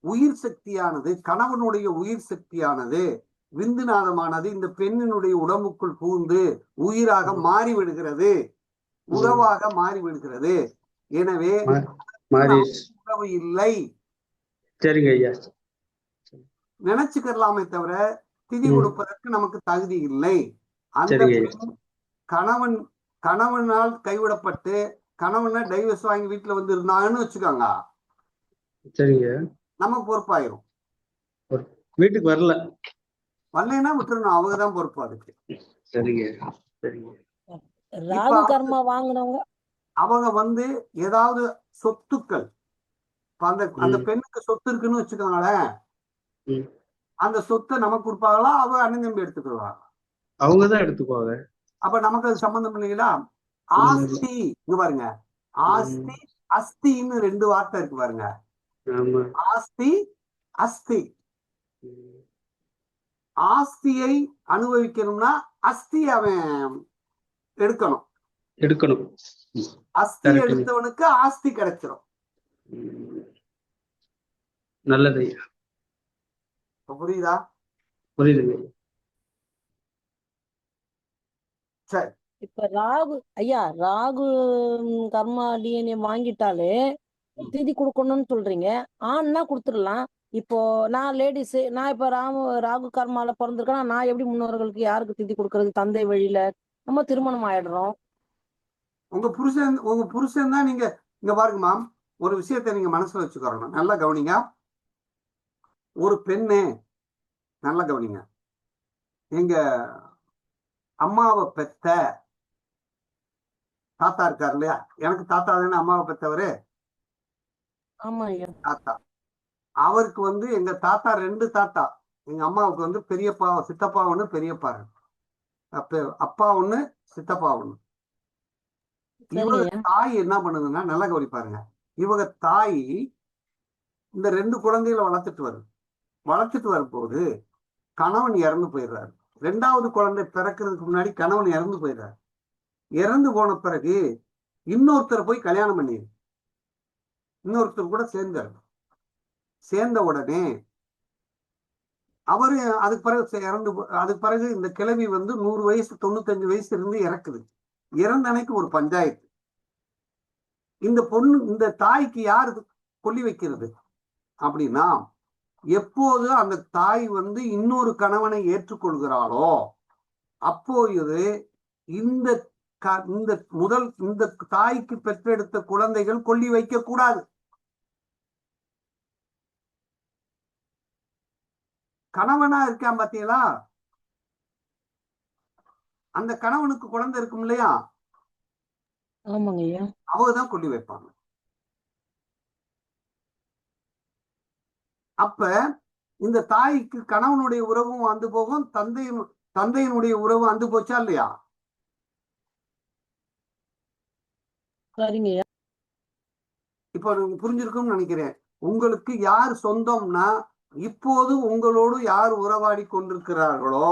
உயிர் சக்தியானது, கணவனுடைய உயிர் சக்தியானது, விந்துநாதமானது இந்த பெண்ணினுடைய உடம்புக்குள் புகுந்து உயிராக மாறிவிடுகிறது, உறவாக மாறிவிடுகிறது. எனவே உறவு இல்லை,
சரிங்க ஐயா,
நினைச்சுக்கலாமே தவிர திதி கொடுப்பதற்கு நமக்கு தகுதி இல்லை. அந்த கணவனால் கைவிடப்பட்டு கணவனை டைவர்ஸ் வாங்கி வீட்டுல இருந்தாங்கன்னு வச்சுக்காங்க,
சரிங்க,
நமக்கு பொறுப்பாயிரும்.
வீட்டுக்கு வரலைன்னா
விட்டுருணும், அவங்கதான் பொறுப்பு அதுக்கு.
சரிங்க சரிங்க.
ராகு கர்மா வாங்கினவங்க
அவங்க ஏதாவது சொத்துக்கள், அந்த பெண்ணுக்கு சொத்து இருக்குன்னு வச்சுக்கோங்களேன், அந்த சொத்தை நமக்கு கொடுப்பாங்களா, அவங்க அண்ணன் தம்பி எடுத்துக்கிடுவாங்க,
அவங்கதான் எடுத்துக்குவாங்க.
அப்ப நமக்கு அது சம்பந்தம் இல்லைங்களா? ஆஸ்தி, இங்க பாருங்க, ஆஸ்தி அஸ்தின்னு 2 வார்த்தை இருக்கு பாருங்க. ஆஸ்தி அஸ்தி, ஆஸ்தியை அனுபவிக்கணும்னா அஸ்தி அவன் எடுக்கணும். அஸ்தி எடுத்தவனுக்கு ஆஸ்தி கிடைச்சிடும்.
நல்லது.
புரியுதா?
புரியுதுங்க.
சரி,
இப்ப ராகு கர்மா டிஎன்ஏ வாங்கிட்டாலே திதி கொடுக்கணும்னு சொல்றீங்க. ஆண்னா கொடுத்துடலாம், இப்போ நான் லேடிஸ், நான் இப்ப ராகு கர்மால பிறந்திருக்கேன்னா நான் எப்படி முன்னோர்களுக்கு யாருக்கு திதி கொடுக்கறது? தந்தை வழியில நம்ம திருமணம் ஆயிடுறோம்.
உங்க புருஷன் தான் நீங்க இங்க பாருங்க மாம், ஒரு விஷயத்தை நீங்க மனசுல வச்சுக்கணும். நல்லா கவனிங்க. ஒரு பெண்ணு, நல்லா கவனிங்க, எங்க அம்மாவை பெத்த தாத்தா இருக்காரு இல்லையா? எனக்கு தாத்தா தானே அம்மாவை பெத்தவரு.
ஆமா ஐயா.
தாத்தா அவருக்கு வந்து எங்க தாத்தா 2 தாத்தா. எங்க அம்மாவுக்கு வந்து பெரியப்பா, சித்தப்பா ஒண்ணு, பெரியப்பா அப்பா ஒண்ணு, சித்தப்பா ஒண்ணு. இவங்க தாய் என்ன பண்ணுதுன்னா, நல்லா கவனிப்பாருங்க, இவங்க தாய் இந்த 2 குழந்தைகளை வளர்த்துட்டு வரும்போது கணவன் இறந்து போயிடுறாரு. 2வது குழந்தை பிறக்கிறதுக்கு முன்னாடி கணவன் இறந்து போயிடுறாரு. இறந்து போன பிறகு இன்னொருத்தர் போய் கல்யாணம் பண்ணி இன்னொருத்தர் கூட சேர்ந்த உடனே அவரு அதுக்கு பிறகு இந்த கிழவி வந்து 100 வயசு 95 வயசு இருந்து இறக்குது. இறந்த அன்னைக்கு ஒரு பஞ்சாயத்து. இந்த தாய்க்கு யாரு கொல்லி வைக்கிறது அப்படின்னா, எப்போது அந்த தாய் வந்து இன்னொரு கணவனை ஏற்றுக்கொள்கிறாளோ அப்போது இந்த தாய்க்கு பெற்றெடுத்த குழந்தைகள் கொல்லி வைக்க கூடாது. கணவனா இருக்கான் பாத்தீங்களா, அந்த கணவனுக்கு குழந்தை இருக்கும் இல்லையா, அவதான் கொல்லி வைப்பாங்க. அப்ப இந்த தாய்க்கு கணவனுடைய உறவும் வந்து போகும், தந்தையினுடைய உறவு வந்து போச்சா இல்லையா? இப்ப புரிஞ்சிருக்கும்னு நினைக்கிறேன். உங்களுக்கு யார் சொந்தம்னா, இப்போது உங்களோடு யார் உறவாடி கொண்டிருக்கிறார்களோ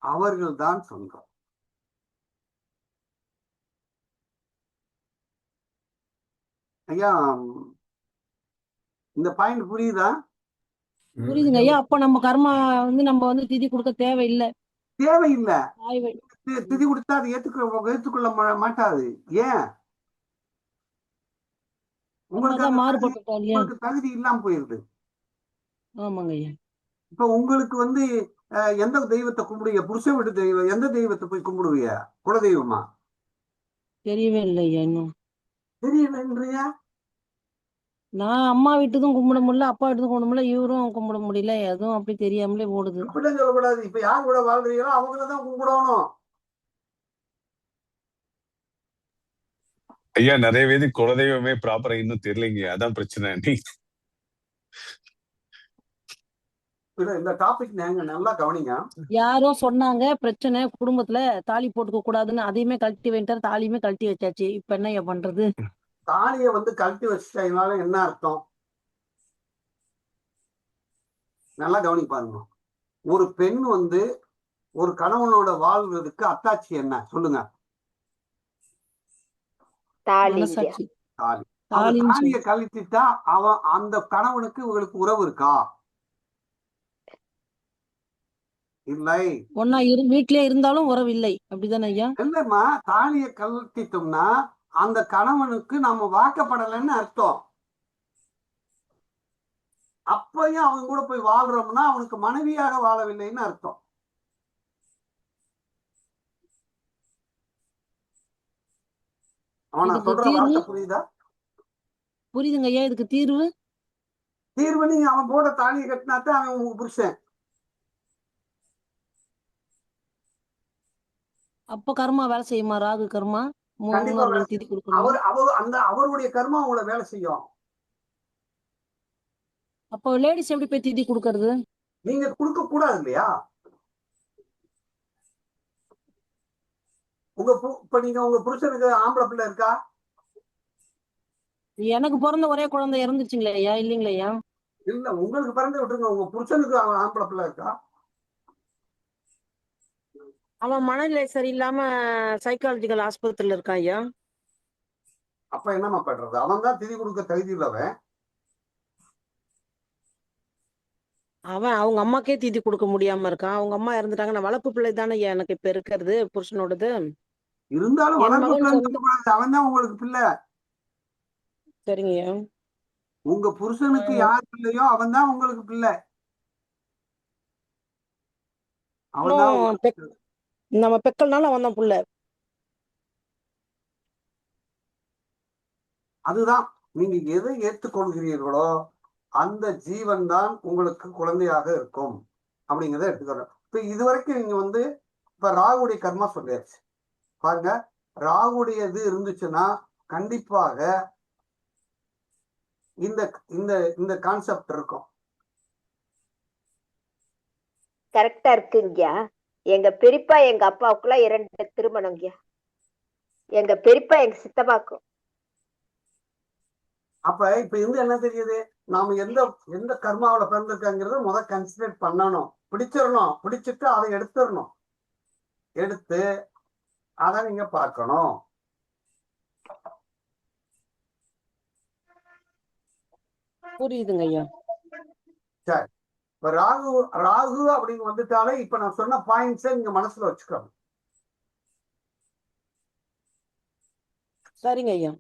அவர்கள்தான் சொந்தம். ஐயா, இந்த பாயிண்ட் புரியுதா?
புரியுதுங்க ஐயா. அப்ப நம்ம கர்மா வந்து நம்ம வந்து திதி கொடுக்க தேவையில்லை.
திதி கொடுத்தா அது ஏற்றுக்கொள்ள மாட்டாது. ஏன்? உங்களுக்கு தகுதி இல்லாம போயிருது.
ஆமாங்க ஐயா.
இப்ப உங்களுக்கு வந்து எந்த தெய்வத்தை கும்பிடுவீங்க? புருஷ வீட்டு தெய்வம் எந்த தெய்வத்தை போய் கும்பிடுவீங்க? குலதெய்வமா?
தெரியவே இல்லை ஐயா. இன்னும்
தெரியலன்றியா?
நான் அம்மா வீட்டுக்கும் கும்பிட முடியல, அப்பா வீட்டுக்கும் கும்பிட முடியல, இவரும் கும்பிட முடியல. எதுவும் அப்படி தெரியாமலே ஓடுது.
அப்படிலாம் சொல்லக்கூடாது. இப்ப யார் கூட வாழ்றீங்களோ அவங்களதான் கும்பிடணும்.
ஐயா, நிறைய பேரு குலதெய்வமே ப்ராப்பரா இன்னும் தெரியலைங்க. அதான் பிரச்சனை.
இந்த டாபிக் நீங்க நல்லா கவனிங்க.
யாரோ சொன்னாங்க பிரச்சனை குடும்பத்துல தாலி போட்டுக்க கூடாதுன்னு, அதையுமே கழட்டி வைட்டாரு. தாலியுமே கழட்டி வச்சாச்சு. இப்ப என்ன பண்றது?
தாலியை வந்து கழட்டி வச்சிட்டதுனால என்ன அர்த்தம்? நல்லா கவனிப்பாருங்க. ஒரு பெண் வந்து ஒரு கணவனோட வாழ்வதற்கு அத்தாட்சி என்ன சொல்லுங்க? தாலி. தாலியை கழட்டிட்டா அந்த கணவனுக்கு உங்களுக்கு உறவு இருக்கா? இல்லை.
ஒன்னா வீட்லயே இருந்தாலும் உறவு இல்லை. அப்படிதானே ஐயா?
இல்லம்மா, தாலியை கழட்டிட்டோம்னா அந்த கணவனுக்கு நாம வாக்கப்படலைன்னு அர்த்தம். அப்பயும் அவன் கூட போய் வாழ்றோம்னா அவனுக்கு மனைவியாக வாழவில்லைன்னு அர்த்தம். அவனை சொல்ற வார்த்தை புரியுதா?
புரியுதுங்க ஐயா. இதுக்கு தீர்வு
நீங்க அவன் போட தாலியை கட்டினாத்தான் அவன் உங்க புருஷன்.
அப்ப கர்மா வேலை செய்யுமா? ராகு கர்மா
அவருடைய கர்மா உங்களை வேலை செய்யும்.
அப்போ லேடிஸ் எப்படி போய் திதி கொடுக்கறது?
நீங்க கொடுக்க கூடாது இல்லையா? உங்க புருஷனுக்கு ஆம்பளை பிள்ளை இருக்கா?
எனக்கு பிறந்த ஒரே குழந்தை இறந்துச்சுங்களா ஐயா? இல்லைங்களா ஐயா?
இல்ல, உங்களுக்கு பிறந்து விட்டுருங்க. உங்க புருஷனுக்கு ஆம்பளை பிள்ளை இருக்கா?
அவன் மனநிலை சரியில்லாம சைக்காலஜிக்கல் ஆஸ்பத்திரியில இருக்கான் ஐயா.
அப்ப என்னமா பண்றது? அவன் தான் திதி கொடுக்க தகுதி இல்லவன்.
அவன் அவங்க அம்மாக்கே திதி கொடுக்க முடியாம இருக்கான். அவங்க அம்மா இறந்துட்டாங்க. வளர்ப்பு பிள்ளை தானே எனக்கு இப்ப இருக்கிறது புருஷனோடது.
இருந்தாலும் அவன் தான் உங்களுக்கு பிள்ளை.
சரிங்க.
உங்க புருஷனுக்கு யார் பிள்ளையோ அவன் தான் உங்களுக்கு பிள்ளை. அவன்தான்
இன்னும்
உங்களுக்கு.
நம்ம பெக்கல்னால அவன் தான் புள்ள.
அதுதான் நீங்க எதை ஏற்றுக்கொள்கிறீர்களோ அந்த ஜீவன் தான் உங்களுக்கு குழந்தையாக இருக்கும் அப்படிங்கிறத எடுத்துக்கிறோம். இப்ப இதுவரைக்கும் நீங்க வந்து இப்ப ராகுடைய கர்மா சொல்லியாச்சு பாருங்க. ராகுடைய இது இருந்துச்சுன்னா கண்டிப்பாக இந்த இந்த இந்த கான்செப்ட் இருக்கும்.
கரெக்டா இருக்குங்கய்யா. எங்க பெரியப்பா எங்க அப்பாவுக்குள்ள 2 திருமணம்ங்கய்யா. எங்க பெரியப்பா எங்க சித்தப்பாக்கும்.
அப்ப இப்ப இருந்து என்ன தெரியுது, நாம எந்த எந்த கர்மாவில பிறந்திருக்காங்கிறத கன்சிடர் பண்ணணும். பிடிச்சிடணும். பிடிச்சிட்டு அதை எடுத்துடணும். எடுத்து அதை நீங்க பார்க்கணும்.
புரியுதுங்க ஐயா.
சரி, இப்ப ராகு ராகு அப்படின்னு வந்துட்டாலே இப்ப நான் சொன்ன பாயிண்ட்ஸை நீங்க மனசுல வச்சுக்கணும்.
சரிங்க ஐயா.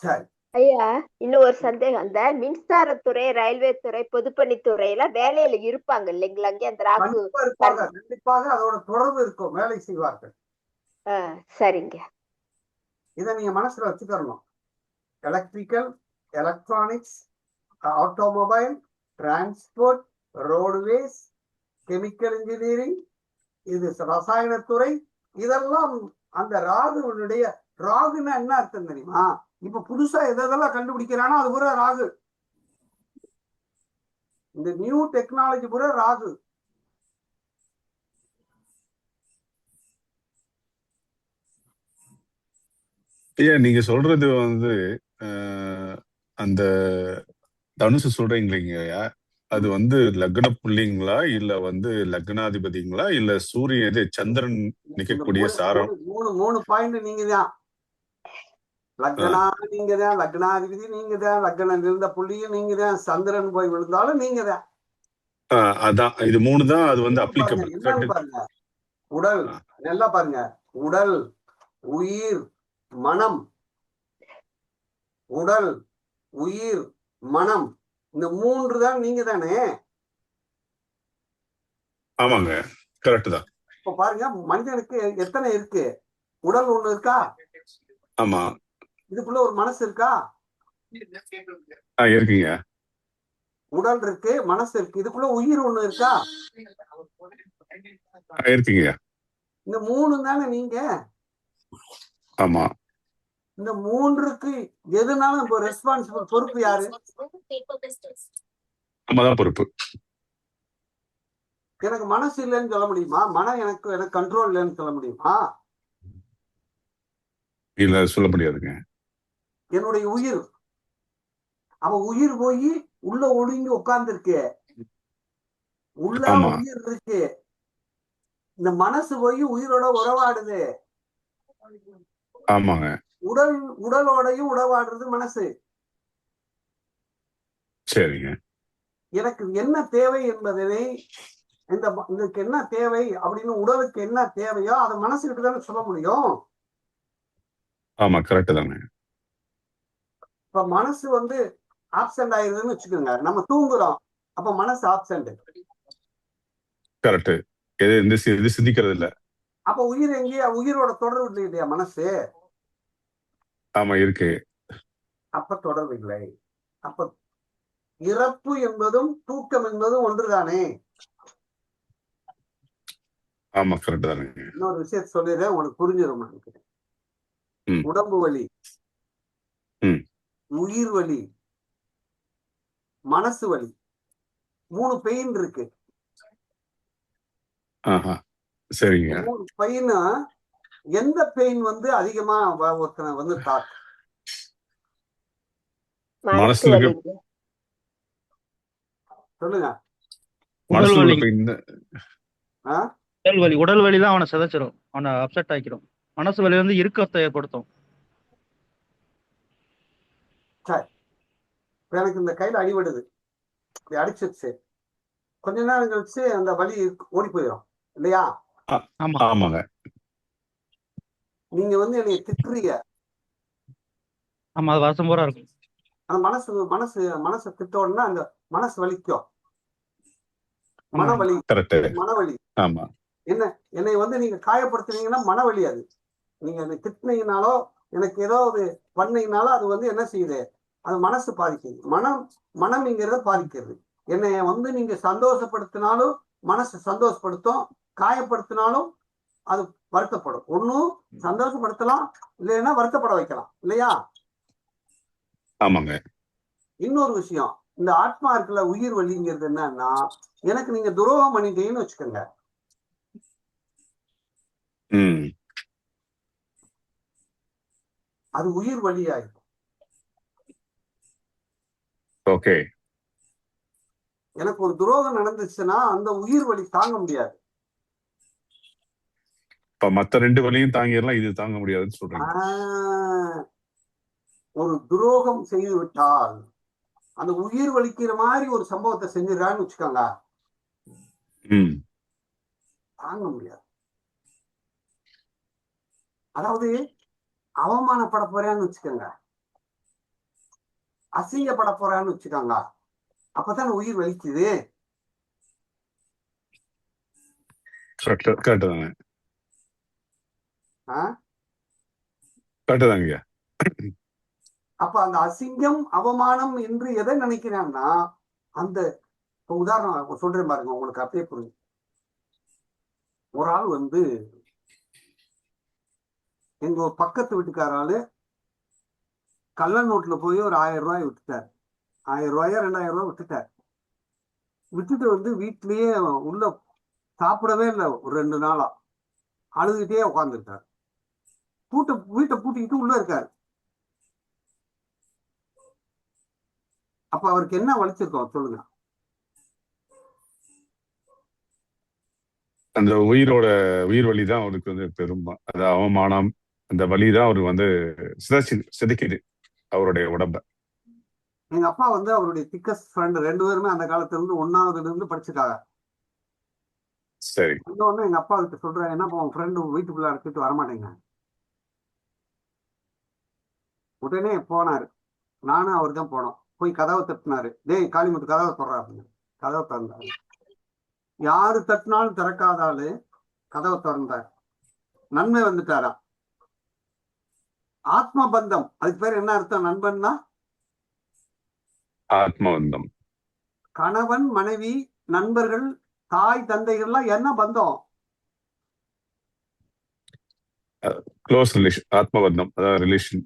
சரி
ஐயா, இன்னும் ஒரு சந்தேகம். அந்த மின்சாரத்துறை, ரயில்வே துறை, பொதுப்பணித்துறையில வேலையில இருப்பாங்க இல்லைங்களாங்க அந்த ராகு?
கண்டிப்பா இருப்பாங்க. கண்டிப்பாக அதோட தொடர்பு இருக்கும். வேலை செய்வார்கள்.
சரிங்க.
இதை நீங்க மனசுல வச்சுக்கணும். Electrical, electronics, automobile, transport, roadways, chemical engineering, இது ரசாயனத்துறை, இதெல்லாம் அந்த ராகுனுடைய. ராகுன்னா என்ன அர்த்தம் தெரியுமா? இப்ப புதுசா எதெல்லாம் கண்டுபிடிக்கிறானோ அது பூரா ராகு. இந்த நியூ டெக்னாலஜி பூரா ராகு.
ஏன் நீங்க சொல்றது வந்து அந்த தனுசு சொல்றீங்களா, அது வந்து லக்ன புள்ளிங்களா இல்ல வந்து லக்னாதிபதிங்களா இல்ல சூரியன் இது சந்திரன் நிக்கக்கூடிய சாரம்?
மூணு பாயிண்ட் நீங்க தான். லக்னா நீங்க தான், லக்னாதிபதி நீங்க தான், லக்னம் இருந்த புள்ளியும் நீங்க தான், சந்திரன் போய் விழுந்தாலும் நீங்க தான்.
அதான் இது 3 தான் அது வந்து அப்ளிகபிள்.
பாருங்க, உடல் நல்லா பாருங்க. உடல், உயிர், மனம். உடல், உயிர், மனம், இந்த 3 தான் நீங்க தானே.
ஆமாங்க, கரெக்ட் தான்.
இப்ப பாருங்க, மனிதனுக்கு எத்தனை இருக்கு? உடல் ஒண்ணு இருக்கா?
ஆமா.
இதுக்குள்ள ஒரு மனசு இருக்கா?
இருக்குங்க.
உடல் இருக்கு, மனசு இருக்கு. இதுக்குள்ள உயிர் ஒண்ணு இருக்கா?
இருக்குங்க.
இந்த 3 தானே நீங்க.
ஆமா.
இந்த 3க்கு எதுனாலும் இப்போ ரெஸ்பான்சிபிள், பொறுப்பு யாரு?
நம்மதான் பொறுப்பு.
எனக்கு மனசு இல்லைன்னு சொல்ல முடியுமா? மனம் எனக்கு கண்ட்ரோல் இல்லைன்னு சொல்ல முடியுமா?
இல்ல, சொல்ல முடியாதுங்க.
என்னுடைய உயிர், அவன் உயிர் போய் உள்ள ஒடுங்கி உட்கார்ந்து இருக்கு. உள்ள உயிர் இருக்கு. இந்த மனசு போய் உயிரோட உறவாடுது.
ஆமாங்க.
உடலோடையும் உறவாடுறது மனசு.
சரிங்க.
எனக்கு என்ன தேவை என்பதை, இதுக்கு என்ன தேவை அப்படின்னு உடலுக்கு என்ன தேவையோ அதை மனசுக்கிட்டு தானே சொல்ல முடியும்.
ஆமா, கரெக்ட் தாங்க.
இப்ப மனசு வந்து ஆப்சென்ட் ஆயிருதுன்னு வச்சுக்கோங்க. நம்ம தூங்குறோம், அப்ப மனசு ஆப்சென்ட்.
கரெக்ட். எது சிந்திக்கிறது இல்ல.
அப்ப உயிர் எங்கேயா? உயிரோட தொடர்பு இல்லையா மனசு?
ஆமா, இருக்கு.
அப்ப தொடர்பு இல்லை. அப்ப இறப்பு என்பதும் தூக்கம் என்பதும் ஒன்றுதானே.
ஆமா, கரெக்ட் தானே.
இன்னொரு விஷயத்த சொல்லிடுறேன், உங்களுக்கு புரிஞ்சிடும் நினைக்கிறேன். உடம்பு வலி, உயிர் வலி, மனசு வலி, 3 பெயின் இருக்கு.
சரிங்க.
3 பெயின். எந்த பெயின் வந்து அதிகமா ஒருத்தனை வந்து தாக்கு?
மனசுல
சொல்லுங்க.
உடல் வலி தான் அவனை சிதைச்சிரும், அவனை அப்செட் ஆக்கிடும். மனசு வலி வந்து இறுக்கத்தை ஏற்படுத்தும்.
சரி, எனக்கு இந்த கையில அடிபடுது, அடிச்சிருச்சு, கொஞ்ச நேரம் கழிச்சு அந்த வலி ஓடி போயிடும் இல்லையா?
ஆமாங்க.
நீங்க வந்து என்னைய திட்டுறீங்க,
ஆமா, அது வருஷம் பூரா இருக்கும்.
அந்த மனசு திட்டோன்னா அந்த மனசு வலிக்கும்,
ஆமா.
மனவலி,
கரெக்ட்.
மனவலி.
ஆமா.
என்னை நீங்க காயப்படுத்துனீங்கன்னா மனவலி. அது நீங்க என்னை திட்டினீங்கனாலோ எனக்கு ஏதாவது பண்ணீங்கனாலும் அது என்ன செய்யுது, அது மனசு பாதிக்குது. மனம்ங்கிறத பாதிக்கிறது. என்னை நீங்க சந்தோஷப்படுத்தினாலும் மனசு சந்தோஷப்படுத்தும், காயப்படுத்தினாலும் அது வருத்தப்படும். ஒன்னும் சந்தோஷப்படுத்தலாம், இல்லைன்னா வருத்தப்பட வைக்கலாம், இல்லையா?
ஆமாங்க.
இன்னொரு விஷயம், இந்த ஆத்மா இருக்குல்ல, உயிர் வலிங்கிறது என்னன்னா, எனக்கு நீங்க துரோகம் பண்ணிட்டீங்கன்னு வச்சுக்கோங்க, அது உயிர் வலி ஆயிடும்.
ஓகே.
எனக்கு ஒரு துரோகம் நடந்துச்சுன்னா அந்த உயிர் வலி தாங்க முடியாது.
இப்ப மத்த 2 வலியும் தாங்கிடலாம், இது தாங்க முடியாதுன்னு சொல்றீங்க.
ஒரு துரோகம் செய்து விட்டால் அந்த உயிர் வலிக்கிற மாதிரி ஒரு சம்பவத்தை செஞ்சிடறான்னு வச்சுக்கோங்க, தாங்க முடியாது. அதாவது அவமானப்பட போறான்னு வச்சுக்கோங்க, அசிங்கப்பட போறான்னு வச்சுக்கோங்க, அப்பதான் உயிர் வலிக்குது. அப்ப அந்த அசிங்கம் அவமானம் என்று எதை நினைக்கிறான்னா, அந்த உதாரணம் சொல்றேன் பாருங்க, உங்களுக்கு அப்படியே புரியும். ஒரு ஆள் எங்க பக்கத்து வீட்டுக்காராலு கள்ள நோட்டுல போய் ஒரு 1000 ரூபாய் விட்டுட்டார். 1000 ரூபாயோ 2000 ரூபாய் விட்டுட்டார். விட்டுட்டு வீட்லயே உள்ள சாப்பிடவே இல்லை. ஒரு 2 நாளா அழுதுகிட்டே உட்காந்துருக்காரு. வீட்டை பூட்டிக்கிட்டு உள்ள இருக்காரு. அப்ப அவருக்கு என்ன வலிச்சிருக்கோம் சொல்லுங்க?
அந்த உயிர் வலிதான் அவருக்கு பெரும் அது அவமானம், அந்த வலிதான் அவருக்கு சிதைக்குது அவருடைய உடம்ப.
எங்க அப்பா அவருடைய திக்கஸ்ட் ஃப்ரெண்ட், 2 பேருமே அந்த காலத்துல இருந்து 1ஆவதுல இருந்து படிச்சிருக்காங்க.
சரி.
இன்னொன்னு எங்க அப்பா கிட்ட சொல்றேன், என்ன உன் ஃப்ரெண்டு வீட்டுக்குள்ள அழைச்சிட்டு வரமாட்டேங்க. உடனே போனாரு, நானும் அவர் தான் போனோம். போய் கதவை தட்டினாரு. டேய் காளிமுத்து கதவை தொடரா அப்படின்னு. கதவை திறந்தாரு. யாரு தட்டினாலும் திறக்காதாலு கதவை திறந்தார். நன்மை வந்துட்டாரா? ஆத்ம பந்தம், அதுக்கு பேர் என்ன அர்த்தம்? நண்பன்னா
ஆத்மபந்தம்.
கணவன் மனைவி நண்பர்கள் தாய் தந்தைகள்லாம் என்ன பந்தம்?
Close relation. ஆத்மபந்தம் அதாவது ரிலேஷன்.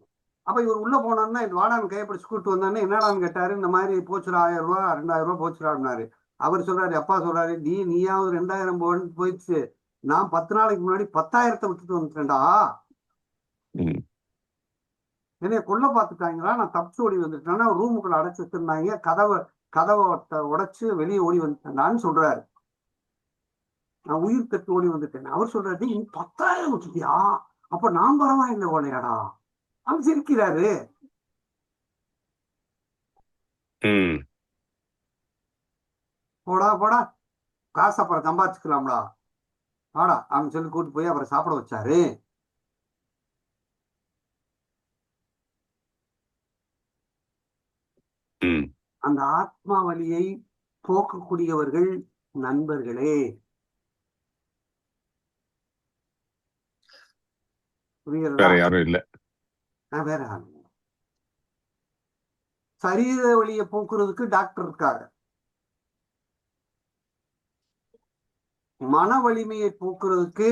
அப்ப இவர் உள்ள போனோம்னா இந்த வாடான்னு கைப்பிடிச்சு கூட்டு வந்தோன்னே என்னடான்னு கேட்டாரு. இந்த மாதிரி போச்சுடா 1000 ரூபா 2000 ரூபாய் போச்சுடாருனாரு. அவர் சொல்றாரு, அப்பா சொல்றாரு, நீயாவது 2000 போயிடுச்சு, நான் 10 நாளைக்கு முன்னாடி 10,000 விட்டுட்டு வந்துட்டேன்டா. என்னைய கொல்ல பார்த்துட்டாங்களா, நான் தப்பிச்சு ஓடி வந்துட்டேன்னா ரூமுக்குள்ள அடைச்சு வச்சிருந்தாங்க, கதவை உடைச்சு வெளியே ஓடி வந்துட்டேன்டான்னு சொல்றாரு. நான் உயிர் தட்டு ஓடி வந்துட்டேன். அவர் சொல்றாரு, நீ 10,000 விட்டுட்டியா, அப்ப நான் பரவாயில்லை ஓலையாடா. அவன் சிரிக்கிறாரு. போடா காசு அப்புறம் சம்பாதிச்சுக்கலாம்டா வாடா அப்படின்னு சொல்லி கூட்டு போய் அப்புறம் சாப்பிட வச்சாரு. அந்த ஆத்மா வலியை போக்கக்கூடியவர்கள் நண்பர்களே.
வேற யாரும் இல்ல.
வேற யாரும். சரீர வலியை போக்குறதுக்கு டாக்டர் இருக்காங்க. மன வலிமையை போக்குறதுக்கு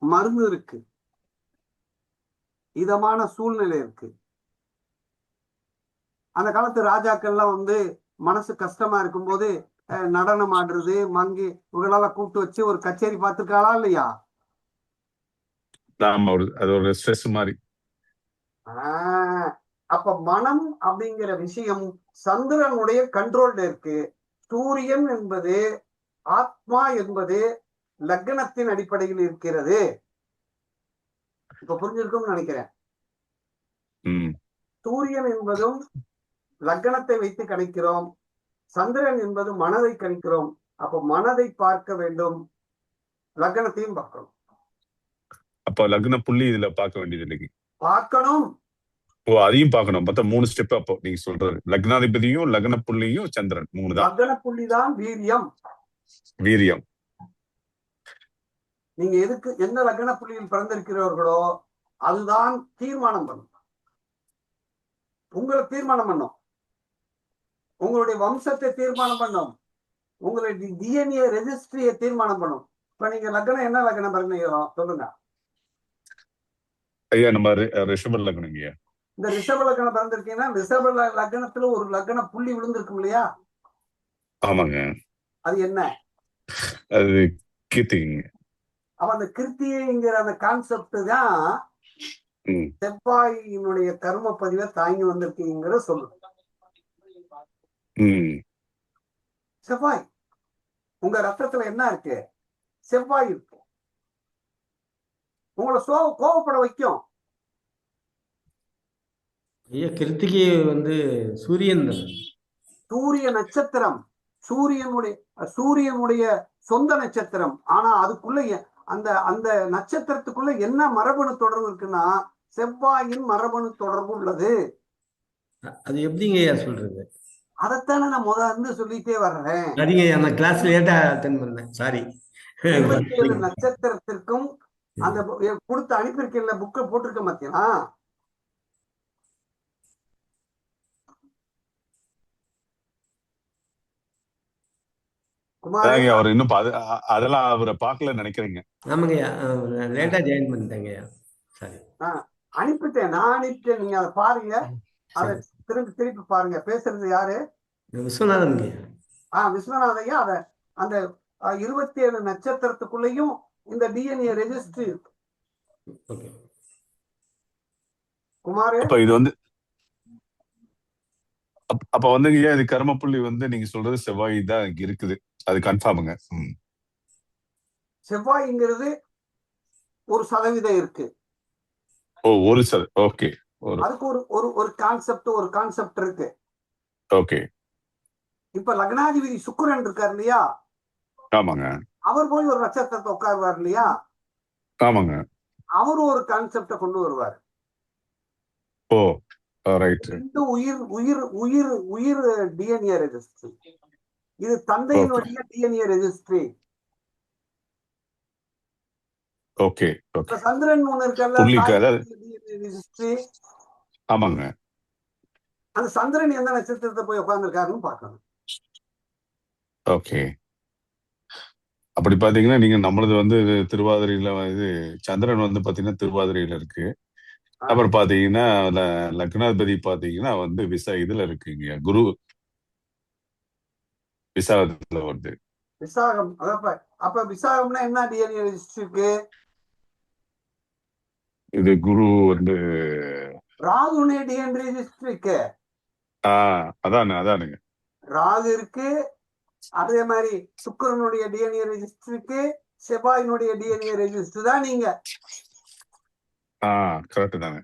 மருந்து இருக்கு, இதமான சூழ்நிலை இருக்கு. அந்த காலத்து ராஜாக்கள்லாம் மனசு கஷ்டமா இருக்கும்போது நடனம் ஆடுறது, மங்கி இவங்களெல்லாம் கூப்பிட்டு வச்சு ஒரு கச்சேரி பார்த்துருக்காளா இல்லையா?
அது ஒரு ஸ்ட்ரெஸ் மாதிரி.
அப்ப மனம் அப்படிங்கிற விஷயம் சந்திரனுடைய கண்ட்ரோல்ல இருக்கு. சூரியன் என்பது, ஆத்மா என்பது லக்னத்தின் அடிப்படையில் இருக்கிறது. இப்ப புரிஞ்சிருக்கும்னு நினைக்கிறேன். சூரியன் என்பதும் லக்னத்தை வைத்து கணிக்கிறோம், சந்திரன் என்பது மனதை கணிக்கிறோம். அப்ப மனதை பார்க்க வேண்டும், லக்னத்தையும் பார்க்கணும்.
அப்ப லக்ன புள்ளி இதுல பார்க்க வேண்டியது இல்லைங்க.
பார்க்கணும்.
ஓ, அதையும் பார்க்கணும். மொத்தம் 3 ஸ்டெப். அப்போ நீங்க சொல்றது லக்னாதிபதியும் லக்ன புள்ளியும் சந்திரன் 3 தான்.
லக்ன புள்ளி தான் வீரியம்.
வீரியம்.
நீங்க எதுக்கு என்ன லக்ன புள்ளியில் பிறந்திருக்கிறவர்களோ அதுதான் தீர்மானம் பண்ணும். உங்களை தீர்மானம் பண்ணும், உங்களுடைய வம்சத்தை தீர்மானம் பண்ணும், உங்களுடைய டிஎன்ஏ ரெஜிஸ்ட்ரியை தீர்மானம் பண்ணும். இப்ப நீங்க லக்னம் என்ன லக்னம் பிறந்தீங்களோ சொல்லுங்க.
ஐயா நம்ம ரிஷப லக்னம் ஐயா.
இந்த ரிஷப லக்னம் பிறந்திருக்கீங்கன்னா ரிஷப லக்னத்துல ஒரு லக்ன புள்ளி விழுந்திருக்கும் இல்லையா?
ஆமாங்க.
அது என்ன?
அது கீர்த்திங்க.
அப்ப அந்த கிருத்திங்கிற அந்த கான்செப்ட் தான் செவ்வாயினுடைய கர்ம பதிவை தாங்கி வந்திருக்கீங்கிற சொல்லுது. செவ்வாய் உங்க ரத்தத்துல என்ன இருக்கு? செவ்வாய் இருக்கு. உங்களை கோவப்பட வைக்கும்.
ஐயா கிருத்திகை சூரியன் தான்.
சூரிய நட்சத்திரம், சூரியனுடைய சொந்த நட்சத்திரம். ஆனா அதுக்குள்ள அந்த அந்த நட்சத்திரத்துக்குள்ள என்ன மரபணு தொடர்பு இருக்குன்னா செவ்வாயின் மரபணு தொடர்பு உள்ளது.
அது எப்படிங்க ஐயா சொல்றது?
அதைத்தானே நான் முதல்ல சொல்லிட்டே வர்றேன்.
சரிங்க, நான் கிளாஸ் லேட்டா அட்டெண்ட் பண்ணேன், சாரி.
27 நட்சத்திரத்திற்கும் அந்த கொடுத்து அனுப்பியிருக்கேன்ல, புக்கை போட்டிருக்க மாத்தியா?
அவர் இன்னும் அதெல்லாம் அவரை பார்க்கல நினைக்கிறீங்க.
ஆமாங்கய்யா, லேட்டா ஜாயின் பண்ணிட்டேங்கய்யா, சாரி.
அனுப்பிட்டேன், நான் அனுப்பிட்டேன். நீங்க அதை பாருங்க, அதை திருப்பி பாருங்க. பேசுறது யாரு?
விஸ்வநாதன்.
விஸ்வநாதையா. அத அந்த 27 நட்சத்திரத்துக்குள்ளேயும் இந்த டிஎன்ஏ ரெஜிஸ்ட்ரி இருக்கு. குமார்
அப்ப இது அப்ப இது கர்ம புள்ளி நீங்க சொல்றது செவ்வாய் தான் இருக்குது, அது கன்ஃபார்முங்க.
செவ்வாய்ங்கிறது 1% இருக்கு.
ஓ, 1%. ஓகே.
அதுக்கு ஒரு கான்செப்ட் இருக்கு.
ஓகே.
இப்ப லக்னாதிபதி சுக்கிரன் இருக்காரு இல்லையா?
ஆமாங்க.
அவர் போய் ஒரு நட்சத்திரத்தை உட்காருவார் இல்லையா?
ஆமாங்க.
அவரு ஒரு கான்செப்ட கொண்டு வருவார்.
ஓ, ரைட்.
உயிர் டிஎன்ஏ ரெஜிஸ்ட்ரி. இது தந்தையினுடைய டிஎன்ஏ ரெஜிஸ்ட்ரி.
ஓகே.
சந்திரன் ஒண்ணு இருக்கல்ல, ரெஜிஸ்ட்ரி.
ஆமாங்க.
அந்த சந்திரன் எந்த நட்சத்திரத்தை போய் உட்கார்ந்துருக்காருன்னு பார்க்கணும்.
ஓகே. அப்படி பாத்தீங்கன்னா நீங்க நம்மளது திருவாதிரையில சந்திரன் பாத்தீங்கன்னா திருவாதிரையில இருக்கு. அப்புறம் பாத்தீங்கன்னா லக்னாதிபதி பாத்தீங்கன்னா இதுல இருக்குங்க, குரு விசாகத்துல வருது.
விசாகம். அப்ப விசாகம்னா என்ன டிஎன்ஏ ரெஜிஸ்ட்ரி இருக்கு?
இது குரு
ராகுனுடைய டிஎன்ஏ ரெஜிஸ்ட்ரி இருக்கு.
அதானுங்க.
ராகு இருக்கு. அதே மாதிரி சுக்கிரனுடைய டிஎன்ஏ ரெஜிஸ்டர் இருக்கு. செவ்வாயினுடைய டிஎன்ஏ ரெஜிஸ்டர் தான் நீங்க.
கரெக்ட் தாங்க.